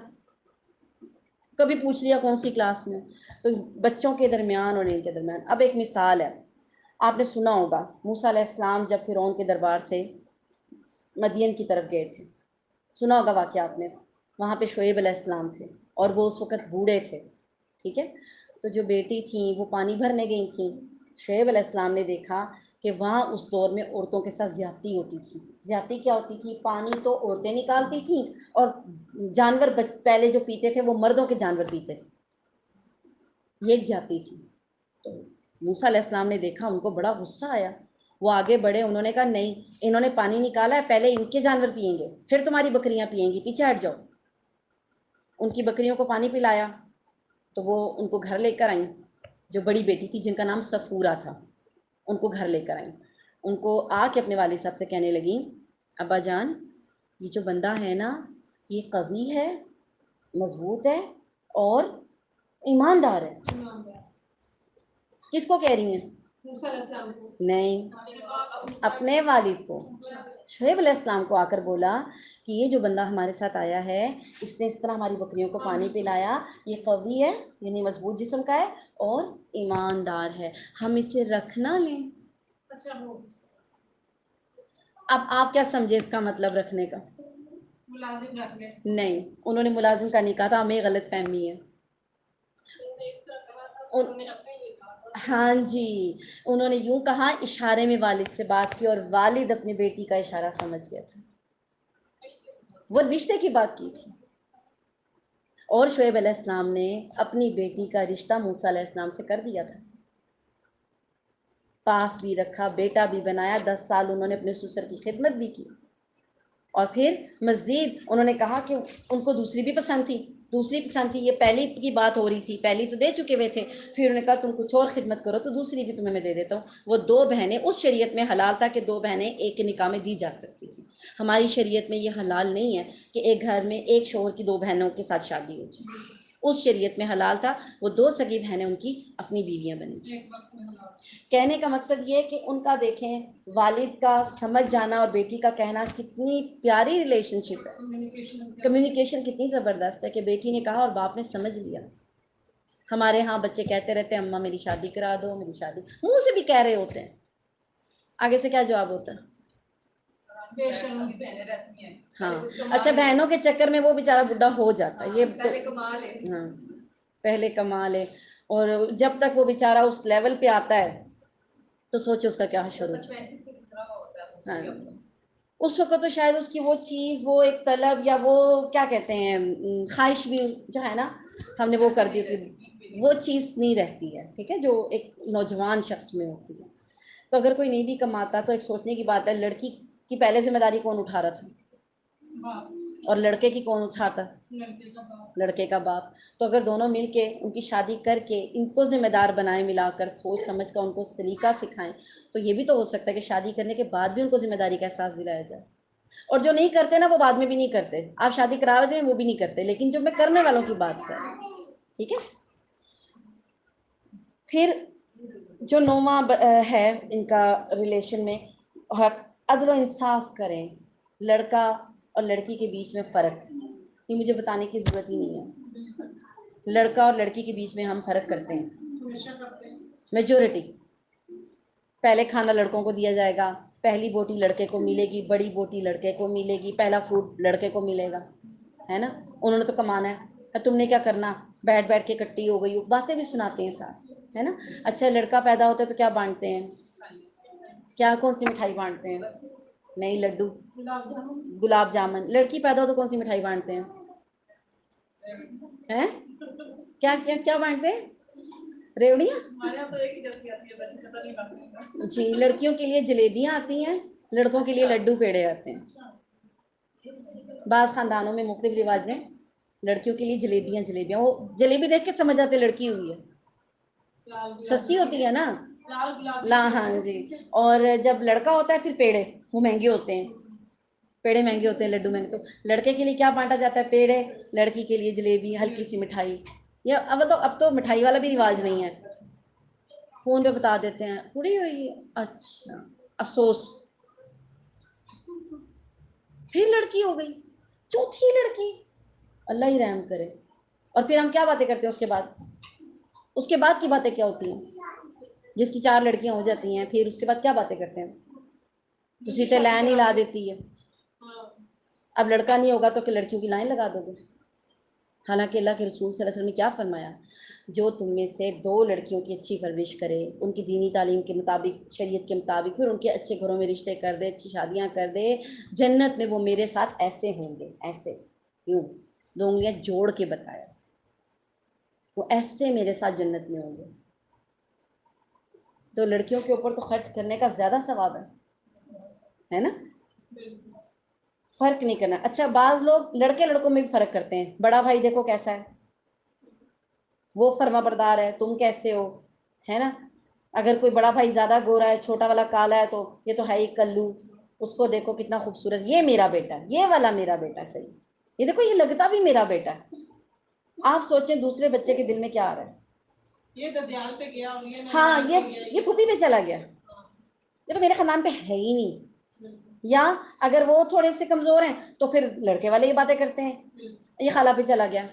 کبھی پوچھ لیا کون سی کلاس میں. تو بچوں کے درمیان اور ان کے درمیان اب ایک مثال ہے، آپ نے سنا ہوگا موسیٰ علیہ السلام جب فرعون کے دربار سے مدین کی طرف گئے تھے، سنا ہوگا واقعہ آپ نے. وہاں پہ شعیب علیہ السلام تھے اور وہ اس وقت بوڑھے تھے، ٹھیک ہے. تو جو بیٹی تھیں وہ پانی بھرنے گئی تھیں. شعیب علیہ السلام نے دیکھا کہ وہاں اس دور میں عورتوں کے ساتھ زیادتی ہوتی تھی. زیادتی کیا ہوتی تھی؟ پانی تو عورتیں نکالتی تھیں اور جانور پہلے جو پیتے تھے وہ مردوں کے جانور پیتے تھے، یہ ایک زیادتی تھی. تو موسیٰ علیہ السلام نے دیکھا، ان کو بڑا غصہ آیا. وہ آگے بڑھے، انہوں نے کہا نہیں، انہوں نے پانی نکالا ہے، پہلے ان کے جانور پئیں گے پھر تمہاری بکریاں پئیں گی، پیچھے ہٹ جاؤ. ان کی بکریوں کو پانی پلایا تو وہ ان کو گھر لے کر آئیں. جو بڑی بیٹی تھی جن کا نام صفورہ تھا، ان کو گھر لے کر آئیں. ان کو آ کے اپنے والد صاحب سے کہنے لگیں ابا جان، یہ جو بندہ ہے نا یہ قوی ہے، مضبوط ہے اور ایماندار ہے. کس کو کہہ رہی ہیں؟ نہیں، اپنے والد کو. شعیب علیہ السلام کو آ کر بولا کہ یہ جو بندہ ہمارے ساتھ آیا ہے، اس نے اس طرح ہماری بکریوں کو پانی پلایا، یہ قوی ہے یعنی مضبوط جسم کا ہے اور ایماندار ہے، ہم اسے رکھ نہ لیں. اب آپ کیا سمجھے اس کا مطلب رکھنے کا؟ ملازم رکھ لیں. نہیں، انہوں نے ملازم کا نہیں کہا تھا، ہمیں غلط فہمی ہے. ہاں جی، انہوں نے یوں کہا، اشارے میں والد سے بات کی اور والد اپنی بیٹی کا اشارہ سمجھ گیا تھا، وہ رشتے کی بات کی تھی. اور شعیب علیہ السلام نے اپنی بیٹی کا رشتہ موسیٰ علیہ السلام سے کر دیا تھا، پاس بھی رکھا، بیٹا بھی بنایا، 10 سال انہوں نے اپنے سسر کی خدمت بھی کی. اور پھر مزید انہوں نے کہا کہ ان کو دوسری بھی پسند تھی، دوسری پسند تھی، یہ پہلی کی بات ہو رہی تھی، پہلی تو دے چکے ہوئے تھے، پھر انہوں نے کہا تم کچھ اور خدمت کرو تو دوسری بھی تمہیں میں دے دیتا ہوں. وہ 2 بہنیں، اس شریعت میں حلال تھا کہ 2 بہنیں ایک کے نکاح میں دی جا سکتی تھی. ہماری شریعت میں یہ حلال نہیں ہے کہ ایک گھر میں ایک شوہر کی 2 بہنوں کے ساتھ شادی ہو جائے. اس شریعت میں حلال تھا، وہ 2 سگی بہنیں ان کی اپنی بیویاں بنی. کہنے کا مقصد یہ ہے کہ ان کا دیکھیں والد کا سمجھ جانا اور بیٹی کا کہنا کتنی پیاری ریلیشن شپ ہے، کمیونیکیشن کتنی زبردست ہے کہ بیٹی نے کہا اور باپ نے سمجھ لیا. ہمارے ہاں بچے کہتے رہتے ہیں اماں میری شادی کرا دو، میری شادی، منہ سے بھی کہہ رہے ہوتے ہیں، آگے سے کیا جواب ہوتا ہے؟ ہاں اچھا، بہنوں کے چکر میں وہ بیچارہ بڈھا ہو جاتا ہے، یہ تو ہاں پہلے کمال ہے. اور جب تک وہ بیچارہ اس لیول پہ آتا ہے تو سوچے اس کا کیا حشر ہو جائے. ہاں اس وقت تو شاید اس کی وہ چیز، وہ ایک طلب یا وہ کیا کہتے ہیں خواہش بھی جو ہے نا ہم نے وہ کر دی تھی، وہ چیز نہیں رہتی ہے، ٹھیک ہے، جو ایک نوجوان شخص میں ہوتی ہے. تو اگر کوئی نہیں بھی کماتا تو ایک سوچنے کی بات ہے، لڑکی کی پہلے ذمہ داری کون اٹھا رہا تھا اور لڑکے کی کون اٹھاتا؟ لڑکے کا باپ. تو اگر دونوں مل کے ان کی شادی کر کے ان کو ذمہ دار بنائیں، ملا کر سوچ سمجھ کر ان کو سلیقہ سکھائیں، تو یہ بھی تو ہو سکتا ہے کہ شادی کرنے کے بعد بھی ان کو ذمہ داری کا احساس دلایا جائے. اور جو نہیں کرتے نا وہ بعد میں بھی نہیں کرتے، آپ شادی کرا دیں وہ بھی نہیں کرتے، لیکن جو میں کرنے والوں کی بات کر رہی ہوں، ٹھیک ہے. پھر جو 9واں ہے ان کا ریلیشن میں حق، عدل و انصاف کریں. لڑکا اور لڑکی کے بیچ میں فرق، یہ مجھے بتانے کی ضرورت ہی نہیں ہے، لڑکا اور لڑکی کے بیچ میں ہم فرق کرتے ہیں. میجورٹی، پہلے کھانا لڑکوں کو دیا جائے گا، پہلی بوٹی لڑکے کو ملے گی، بڑی بوٹی لڑکے کو ملے گی، پہلا فروٹ لڑکے کو ملے گا، ہے نا. انہوں نے تو کمانا ہے، تم نے کیا کرنا، بیٹھ بیٹھ کے کٹی ہو گئی، باتیں بھی سناتے ہیں ساتھ، ہے نا. اچھا لڑکا پیدا ہوتا ہے تو کیا بانٹتے ہیں؟ کیا کون سی مٹھائی بانٹتے ہیں؟ نہیں لڈو، گلاب جامن. لڑکی پیدا ہو تو کون سی مٹھائی بانٹتے ہیں؟ ہیں کیا کیا کیا بانٹتے ہیں؟ ریوڑیاں. جی، لڑکیوں کے لیے جلیبیاں آتی ہیں، لڑکوں کے لیے لڈو پیڑے آتے ہیں. بعض خاندانوں میں مختلف رواج ہیں، لڑکیوں کے لیے جلیبیاں، وہ جلیبی دیکھ کے سمجھ جاتے لڑکی ہوئی ہے، سستی ہوتی ہے نا، ہاں جی. اور جب لڑکا ہوتا ہے پھر پیڑے، وہ مہنگے ہوتے ہیں، پیڑے مہنگے ہوتے ہیں، لڈو مہنگے. تو لڑکے کے لیے کیا بانٹا جاتا ہے؟ پیڑے، لڑکی کے لیے جلیبی، ہلکی سی مٹھائی. یا اب تو مٹھائی والا بھی رواج نہیں ہے، فون پہ بتا دیتے ہیں پوری ہوئی ہے. اچھا افسوس، پھر لڑکی ہو گئی، چوتھی لڑکی، اللہ ہی رحم کرے. اور پھر ہم کیا باتیں کرتے ہیں اس کے بعد کی باتیں کیا ہوتی ہیں؟ جس کی 4 لڑکیاں ہو جاتی ہیں پھر اس کے بعد کیا باتیں کرتے ہیں؟ تو سیدھے لائن ہی لا دیتی ہے. اب لڑکا نہیں ہوگا تو کہ لڑکیوں کی لائن لگا دو گے. حالانکہ اللہ کے رسول صلی اللہ علیہ وسلم نے کیا فرمایا؟ جو تم میں سے 2 لڑکیوں کی اچھی پرورش کرے، ان کی دینی تعلیم کے مطابق، شریعت کے مطابق، پھر ان کے اچھے گھروں میں رشتے کر دے، اچھی شادیاں کر دے، جنت میں وہ میرے ساتھ ایسے ہوں گے. ایسے یوں 2 انگلیاں جوڑ کے بتایا، وہ ایسے میرے ساتھ جنت میں ہوں گے. تو لڑکیوں کے اوپر تو خرچ کرنے کا زیادہ ثواب ہے نا. فرق نہیں کرنا. اچھا بعض لوگ لڑکے لڑکوں میں بھی فرق کرتے ہیں. بڑا بھائی دیکھو کیسا ہے، وہ فرما بردار ہے، تم کیسے ہو، ہے نا. اگر کوئی بڑا بھائی زیادہ گورا ہے، چھوٹا والا کالا ہے، تو یہ تو ہے ہی کلو، اس کو دیکھو کتنا خوبصورت، یہ میرا بیٹا، یہ والا میرا بیٹا صحیح، یہ دیکھو یہ لگتا بھی میرا بیٹا. آپ سوچیں دوسرے بچے کے دل میں کیا آ رہا ہے؟ یہ ددیال پہ گیا، ہاں یہ پھوپھی پہ چلا گیا، یہ تو میرے خاندان پہ ہے ہی نہیں. یا اگر وہ تھوڑے سے کمزور ہیں تو پھر لڑکے والے یہ باتیں کرتے ہیں، یہ خالہ پہ چلا گیا،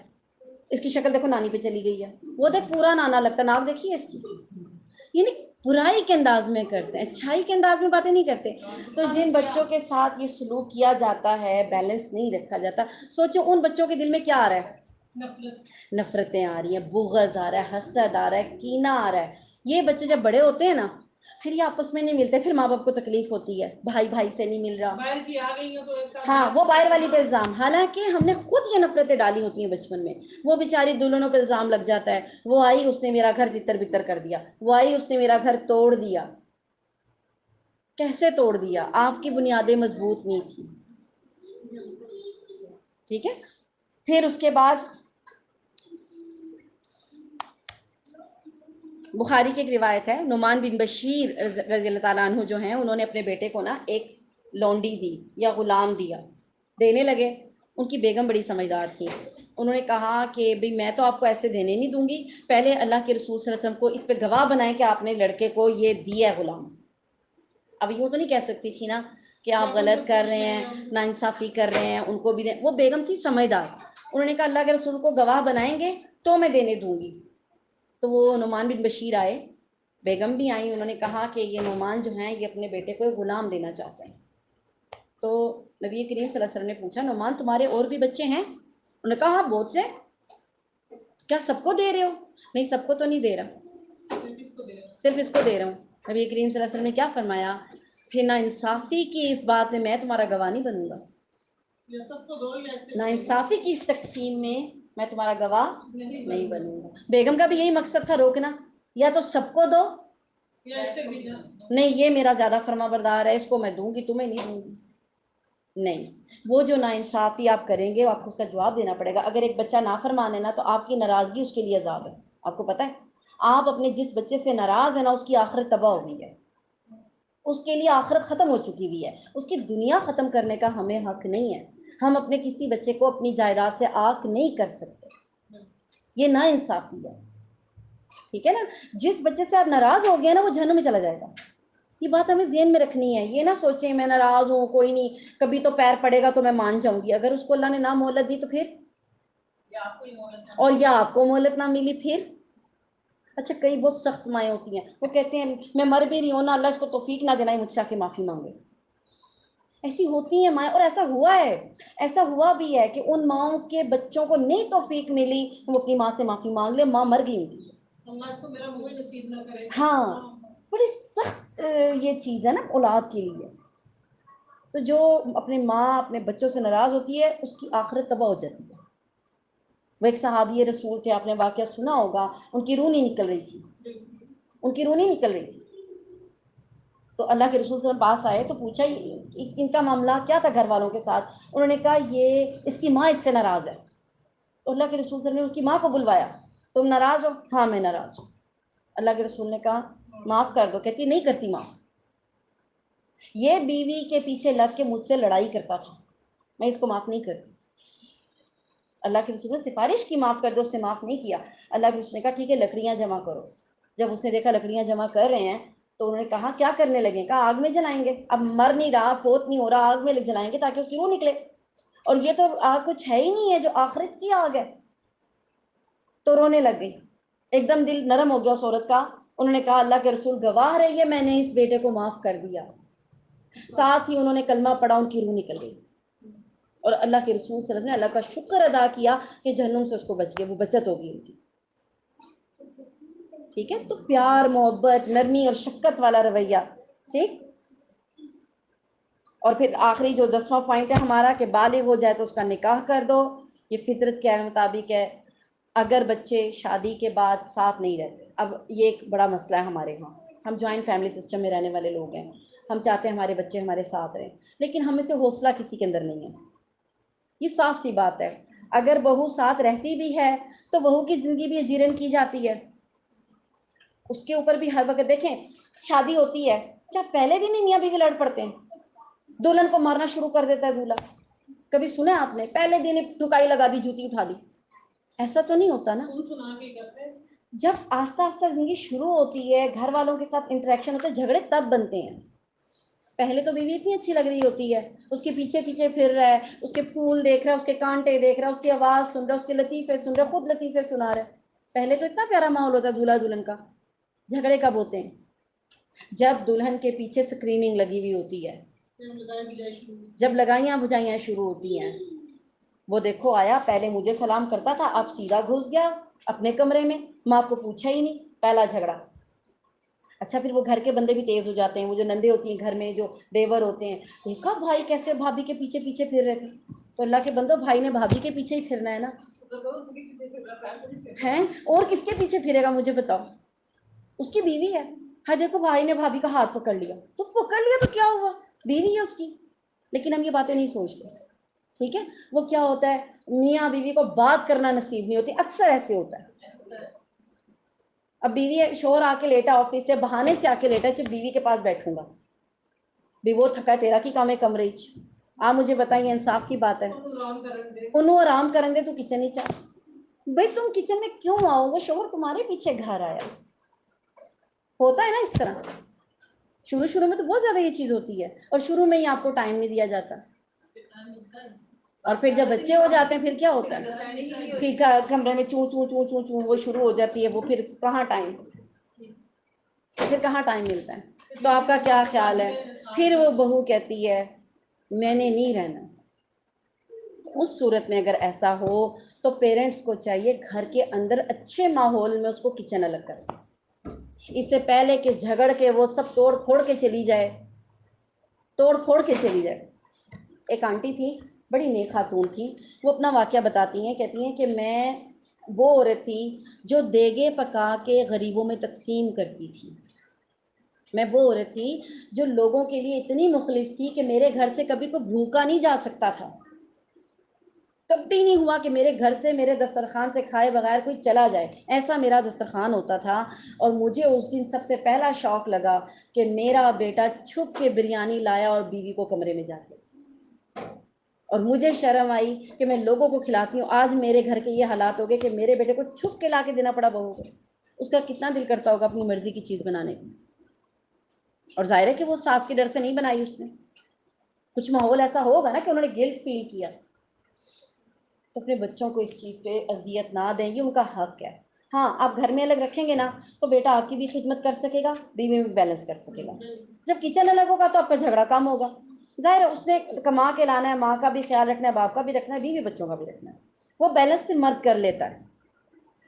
اس کی شکل دیکھو نانی پہ چلی گئی ہے، وہ دیکھ پورا نانا لگتا ہے، ناک دیکھیے اس کی. یعنی برائی کے انداز میں کرتے ہیں، اچھائی کے انداز میں باتیں نہیں کرتے. تو جن بچوں کے ساتھ یہ سلوک کیا جاتا ہے، بیلنس نہیں رکھا جاتا، سوچو ان بچوں کے دل میں کیا آ رہا ہے؟ نفرتیں آ رہی ہیں، بغض آ رہا ہے، حسد آ رہا ہے، کینہ آ رہا ہے. یہ بچے جب بڑے ہوتے ہیں نا پھر یہ آپس میں نہیں ملتے، پھر ماں باپ کو تکلیف ہوتی ہے، بھائی بھائی سے نہیں مل رہا. ہاں وہ باہر والی پہ الزام، حالانکہ ہم نے خود یہ نفرتیں ڈالی ہوتی ہیں بچپن میں. وہ بیچاری دلہنوں پہ الزام لگ جاتا ہے، وہ آئی اس نے میرا گھر تتر بتر کر دیا، وہ آئی اس نے میرا گھر توڑ دیا. کیسے توڑ دیا؟ آپ کی بنیادیں مضبوط نہیں تھی. ٹھیک ہے. پھر اس کے بعد بخاری کی ایک روایت ہے، نعمان بن بشیر رضی اللہ تعالیٰ عنہ جو ہیں، انہوں نے اپنے بیٹے کو نا ایک لونڈی دی یا غلام دیا، دینے لگے. ان کی بیگم بڑی سمجھدار تھی، انہوں نے کہا کہ بھئی میں تو آپ کو ایسے دینے نہیں دوں گی، پہلے اللہ کے رسول صلی اللہ علیہ وسلم کو اس پہ گواہ بنائیں کہ آپ نے لڑکے کو یہ دیا ہے غلام. اب یوں تو نہیں کہہ سکتی تھی نا کہ آپ غلط کر رہے ہیں، ناانصافی کر رہے ہیں، ان کو بھی دیں. وہ بیگم تھی سمجھدار، انہوں نے کہا اللہ کے رسول کو گواہ بنائیں گے تو میں دینے دوں گی. تو وہ نعمان بن بشیر آئے، بیگم بھی آئیں، انہوں نے کہا کہ یہ نعمان جو ہیں یہ اپنے بیٹے کو غلام دینا چاہتے ہیں. تو نبی کریم صلی اللہ علیہ وسلم نے پوچھا نعمان تمہارے اور بھی بچے ہیں؟ انہوں نے کہا ہاں بہت سے. کیا سب کو دے رہے ہو؟ نہیں سب کو تو نہیں دے رہا، صرف اس کو دے رہا ہوں. نبی کریم صلی اللہ علیہ وسلم نے کیا فرمایا؟ پھر نا انصافی کی اس بات میں تمہارا گواہ نہیں بنوں گا، نا انصافی کی اس تقسیم میں تمہارا گواہ نہیں بنوں گا. بیگم کا بھی یہی مقصد تھا، روکنا، یا تو سب کو دو، نہیں یہ میرا زیادہ فرما بردار ہے، اس کو میں دوں گی، تمہیں نہیں دوں گی. نہیں، وہ جو ناانصافی آپ کریں گے آپ کو اس کا جواب دینا پڑے گا. اگر ایک بچہ نافرمان ہے نا تو آپ کی ناراضگی اس کے لیے عذاب ہے. آپ کو پتہ ہے آپ اپنے جس بچے سے ناراض ہیں نا اس کی آخرت تباہ ہو گئی ہے، اس کے لیے آخرت ختم ہو چکی ہوئی ہے، اس کی دنیا ختم کرنے کا ہمیں حق نہیں ہے. ہم اپنے کسی بچے کو اپنی جائیداد سے عاق نہیں کر سکتے، یہ ناانصافی ہے. ٹھیک ہے نا. جس بچے سے آپ ناراض ہو گئے نا وہ جہنم میں چلا جائے گا. یہ بات ہمیں ذہن میں رکھنی ہے. یہ نہ سوچیں میں ناراض ہوں کوئی نہیں، کبھی تو پیر پڑے گا تو میں مان جاؤں گی. اگر اس کو اللہ نے نہ مہلت دی تو پھر، اور یا آپ کو مہلت نہ ملی پھر. اچھا کئی بہت سخت مائیں ہوتی ہیں، وہ کہتے ہیں میں مر بھی رہی ہوں نا اللہ اس کو توفیق نہ دینا مجھ سے آ کے معافی مانگے. ایسی ہوتی ہیں مائیں، اور ایسا ہوا ہے، ایسا ہوا بھی ہے کہ ان ماؤں کے بچوں کو نہیں توفیق ملی وہ اپنی ماں سے معافی مانگ لے، ماں مر گئی ان کی. اللہ اس کو میرا منہ نصیب نہ کرے. ہاں بڑی سخت یہ چیز ہے نا اولاد کے لیے. تو جو اپنے ماں اپنے بچوں سے ناراض ہوتی ہے اس کی آخرت تباہ ہو جاتی ہے. وہ ایک صحابی رسول تھے، آپ نے واقعہ سنا ہوگا، ان کی روح نہیں نکل رہی تھی، ان کی روح نہیں نکل رہی تھی. تو اللہ کے رسول صلی اللہ علیہ وسلم پاس آئے تو پوچھا ان کا معاملہ کیا تھا گھر والوں کے ساتھ. انہوں نے کہا یہ اس کی ماں اس سے ناراض ہے. تو اللہ کے رسول صلی اللہ علیہ وسلم نے اس کی ماں کو بلوایا. تم ناراض ہو؟ ہاں میں ناراض ہوں. اللہ کے رسول نے کہا معاف کر دو. کہتی نہیں کرتی معاف. یہ بیوی کے پیچھے لگ کے مجھ سے لڑائی کرتا تھا, میں اس کو معاف نہیں کرتی. اللہ کے رسول نے سفارش کی معاف کر دو, اس نے معاف نہیں کیا. اللہ کے رسول نے کہا ٹھیک ہے لکڑیاں جمع کرو. جب اس نے دیکھا لکڑیاں جمع کر رہے ہیں تو انہوں نے کہا کیا کرنے لگے؟ کہا آگ میں جلائیں گے. اب مر نہیں رہا, فوت نہیں ہو رہا, آگ میں جلائیں گے تاکہ اس کی روح نکلے. اور یہ تو آگ کچھ ہے ہی نہیں ہے جو آخرت کی آگ ہے. تو رونے لگ گئی. ایک دم دل نرم ہو گیا اس عورت کا. انہوں نے کہا اللہ کے رسول گواہ رہی ہے میں نے اس بیٹے کو معاف کر دیا. ساتھ ہی انہوں نے کلمہ پڑھا, ان کی روح نکل گئی. اور اللہ کے رسول صلی اللہ علیہ وسلم نے اللہ کا شکر ادا کیا کہ جہنم سے اس کو بچ گیا, وہ بچت ہوگی ان کی. ٹھیک ہے, تو پیار, محبت, نرمی اور شفقت والا رویہ. ٹھیک. اور پھر آخری جو 10واں پوائنٹ ہے ہمارا کہ بالغ ہو جائے تو اس کا نکاح کر دو. یہ فطرت کے مطابق ہے. اگر بچے شادی کے بعد ساتھ نہیں رہتے, اب یہ ایک بڑا مسئلہ ہے ہمارے یہاں. ہم جوائنٹ فیملی سسٹم میں رہنے والے لوگ ہیں. ہم چاہتے ہیں ہمارے بچے ہمارے ساتھ رہیں, لیکن ہمیں سے حوصلہ کسی کے اندر نہیں ہے. یہ صاف سی بات ہے. اگر بہو ساتھ رہتی بھی ہے تو بہو کی زندگی بھی اجیرن کی جاتی ہے. اس کے اوپر بھی ہر وقت دیکھیں شادی ہوتی ہے, کیا پہلے دن ہی میاں بیوی لڑ پڑتے ہیں؟ دلہن کو مارنا شروع کر دیتا ہے دولہا. کبھی سنا آپ نے پہلے دن ٹھکائی لگا دی, جوتی اٹھا دی؟ ایسا تو نہیں ہوتا نا. جب آہستہ آہستہ زندگی شروع ہوتی ہے, گھر والوں کے ساتھ انٹریکشن ہوتے ہیں, جھگڑے تب بنتے ہیں. پہلے تو بیوی اتنی اچھی لگ رہی ہوتی ہے, اس کے پیچھے پیچھے پھر رہا ہے, اس کے پھول دیکھ رہا ہے, اس کے کانٹے دیکھ رہا ہے, اس کی آواز سن رہا ہے, اس کے لطیفے سن رہا ہے, خود لطیفے سنا رہا ہے. پہلے تو اتنا پیارا ماحول ہوتا ہے دولہا دلہن کا. جھگڑے کب ہوتے ہیں؟ جب دلہن کے پیچھے اسکریننگ لگی ہوئی ہوتی ہے, جب لگائیاں بجھائیاں شروع ہوتی ہیں. وہ دیکھو آیا, پہلے مجھے سلام کرتا تھا, اب سیدھا گھس گیا اپنے کمرے میں, ماں کو پوچھا ہی نہیں. پہلا جھگڑا. اچھا پھر وہ گھر کے بندے بھی تیز ہو جاتے ہیں, وہ جو نندے ہوتی ہیں گھر میں, جو دیور ہوتے ہیں, دیکھا بھائی کیسے بھابھی کے پیچھے پیچھے پھر رہے تھے. تو اللہ کے بندو, بھائی نے بھابھی کے پیچھے ہی پھرنا ہے نا. ہیں اور کس کے پیچھے پھرے گا مجھے بتاؤ؟ اس کی بیوی ہے. ہاں دیکھو بھائی نے بھابھی کا ہاتھ پکڑ لیا, تو پکڑ لیا تو کیا ہوا, بیوی ہے اس کی. لیکن ہم یہ باتیں نہیں سوچتے. ٹھیک ہے, وہ کیا ہوتا ہے, میاں بیوی کو بات کرنا نصیب نہیں ہوتی, اکثر ایسے ہوتا ہے. اب بیوی شوہر آ کے لیٹا آفس سے, بہانے سے آ کے لیٹا, جب بیوی کے پاس بیٹھوں گا, بھی وہ تھکا ہے, تیرا کی کام ہے کمرے چ. آپ مجھے بتائیے, انصاف کی بات ہے. انہوں آرام کریں دے تو کچن ہی چاہ. بھائی تم کچن میں کیوں آؤ, وہ شوہر تمہارے پیچھے گھر آیا. ہوتا ہے نا اس طرح. شروع شروع میں تو بہت زیادہ یہ چیز ہوتی ہے, اور شروع میں ہی آپ کو ٹائم نہیں دیا جاتا. اور پھر جب بچے ہو جاتے ہیں پھر کیا ہوتا ہے, پھر کمرے میں چوں چوں چوں چوں چوں وہ شروع ہو جاتی ہے. وہ پھر کہاں ٹائم, پھر کہاں ٹائم ملتا ہے. تو آپ کا کیا خیال ہے؟ پھر وہ بہو کہتی ہے میں نے نہیں رہنا. اس صورت میں اگر ایسا ہو تو پیرنٹس کو چاہیے گھر کے اندر اچھے ماحول میں اس کو کچن الگ کر دیں, اس سے پہلے کہ جھگڑ کے وہ سب توڑ پھوڑ کے چلی جائے. توڑ پھوڑ کے چلی جائے. ایک آنٹی تھی, بڑی نیک خاتون تھی, وہ اپنا واقعہ بتاتی ہیں. کہتی ہیں کہ میں وہ عورت تھی جو دیگے پکا کے غریبوں میں تقسیم کرتی تھی. میں وہ عورت تھی جو لوگوں کے لیے اتنی مخلص تھی کہ میرے گھر سے کبھی کوئی بھوکا نہیں جا سکتا تھا. کبھی نہیں ہوا کہ میرے گھر سے, میرے دسترخوان سے کھائے بغیر کوئی چلا جائے, ایسا میرا دسترخوان ہوتا تھا. اور مجھے اس دن سب سے پہلا شوق لگا کہ میرا بیٹا چھپ کے بریانی لایا اور بیوی کو کمرے میں جا کے, اور مجھے شرم آئی کہ میں لوگوں کو کھلاتی ہوں. آج میرے گھر کے یہ حالات ہو گئے کہ میرے بیٹے کو چھپ کے لا کے دینا پڑا بہو کو. اس کا کتنا دل کرتا ہوگا اپنی مرضی کی چیز بنانے کو. اور ظاہر ہے کہ وہ ساس کے ڈر سے نہیں بنائی اس نے, کچھ ماحول ایسا ہوگا نا کہ انہوں نے گلٹ فیل کیا. تو اپنے بچوں کو اس چیز پہ اذیت نہ دیں, یہ ان کا حق ہے. ہاں آپ گھر میں الگ رکھیں گے نا تو بیٹا آپ کی بھی خدمت کر سکے گا, بیوی میں بیلنس کر سکے گا. جب کچن الگ ہوگا تو آپ کا جھگڑا کم ہوگا. ظاہر ہے اس نے کما کے لانا ہے, ماں کا بھی خیال رکھنا ہے, باپ کا بھی رکھنا ہے, بیوی بچوں کا بھی رکھنا ہے. وہ بیلنس پھر مرد کر لیتا ہے.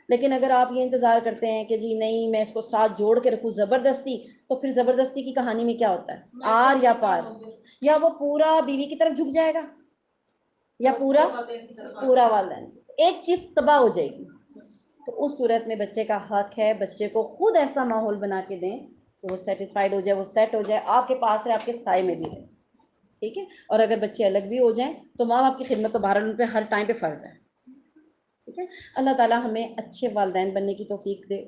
لیکن اگر آپ یہ انتظار کرتے ہیں کہ جی نہیں میں اس کو ساتھ جوڑ کے رکھوں زبردستی, تو پھر زبردستی کی کہانی میں کیا ہوتا ہے, آر یا پار. یا وہ پورا بیوی کی طرف جھک جائے گا, یا پورا والدین, ایک چیز تباہ ہو جائے گی. تو اس صورت میں بچے کا حق ہے بچے کو خود ایسا ماحول بنا کے دیں کہ وہ سیٹسفائڈ ہو جائے، وہ سیٹ ہو جائے، آپ کے پاس رہے، آپ کے سائے میں بھی رہے، ٹھیک ہے. اور اگر بچے الگ بھی ہو جائیں تو ماں باپ کی خدمت تو بہرحال ان پہ ہر ٹائم پہ فرض ہے، ٹھیک ہے. اللہ تعالیٰ ہمیں اچھے والدین بننے کی توفیق دے،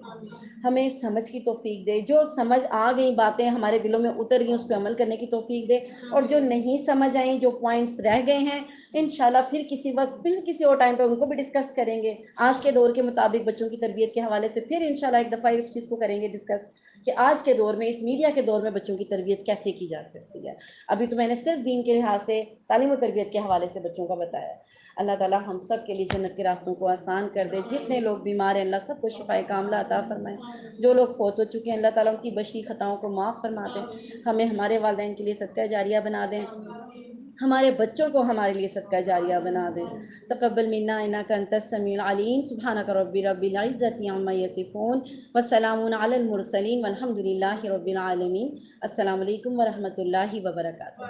ہمیں سمجھ کی توفیق دے، جو سمجھ آ گئی باتیں ہمارے دلوں میں اتر گئیں اس پہ عمل کرنے کی توفیق دے، اور جو نہیں سمجھ آئیں، جو پوائنٹس رہ گئے ہیں، انشاءاللہ پھر کسی وقت، پھر کسی اور ٹائم پہ ان کو بھی ڈسکس کریں گے. آج کے دور کے مطابق بچوں کی تربیت کے حوالے سے پھر انشاءاللہ ایک دفعہ اس چیز کو کریں گے ڈسکس کہ آج کے دور میں، اس میڈیا کے دور میں بچوں کی تربیت کیسے کی جا سکتی ہے. ابھی تو میں نے صرف دین کے لحاظ سے تعلیم و تربیت کے حوالے سے بچوں کا بتایا. اللہ تعالیٰ ہم سب کے لیے جنت کے راستوں کو آسان کر دے. جتنے لوگ بیمار ہیں اللہ سب کو شفائے کاملہ عطا فرمائے. جو لوگ فوت ہو چکے ہیں اللہ تعالیٰ ان کی بشری خطاؤں کو معاف فرما دیں. ہمیں ہمارے والدین کے لیے صدقہ جاریہ بنا دیں، ہمارے بچوں کو ہمارے لیے صدقہ جاریہ بنا دیں. تقبل منا انک انت السمیع العلیم. سبحانک ربی رب العزۃ عما یصفون وسلام علی المرسلین والحمد للہ رب العالمین. السلام علیکم ورحمۃ اللہ وبرکاتہ.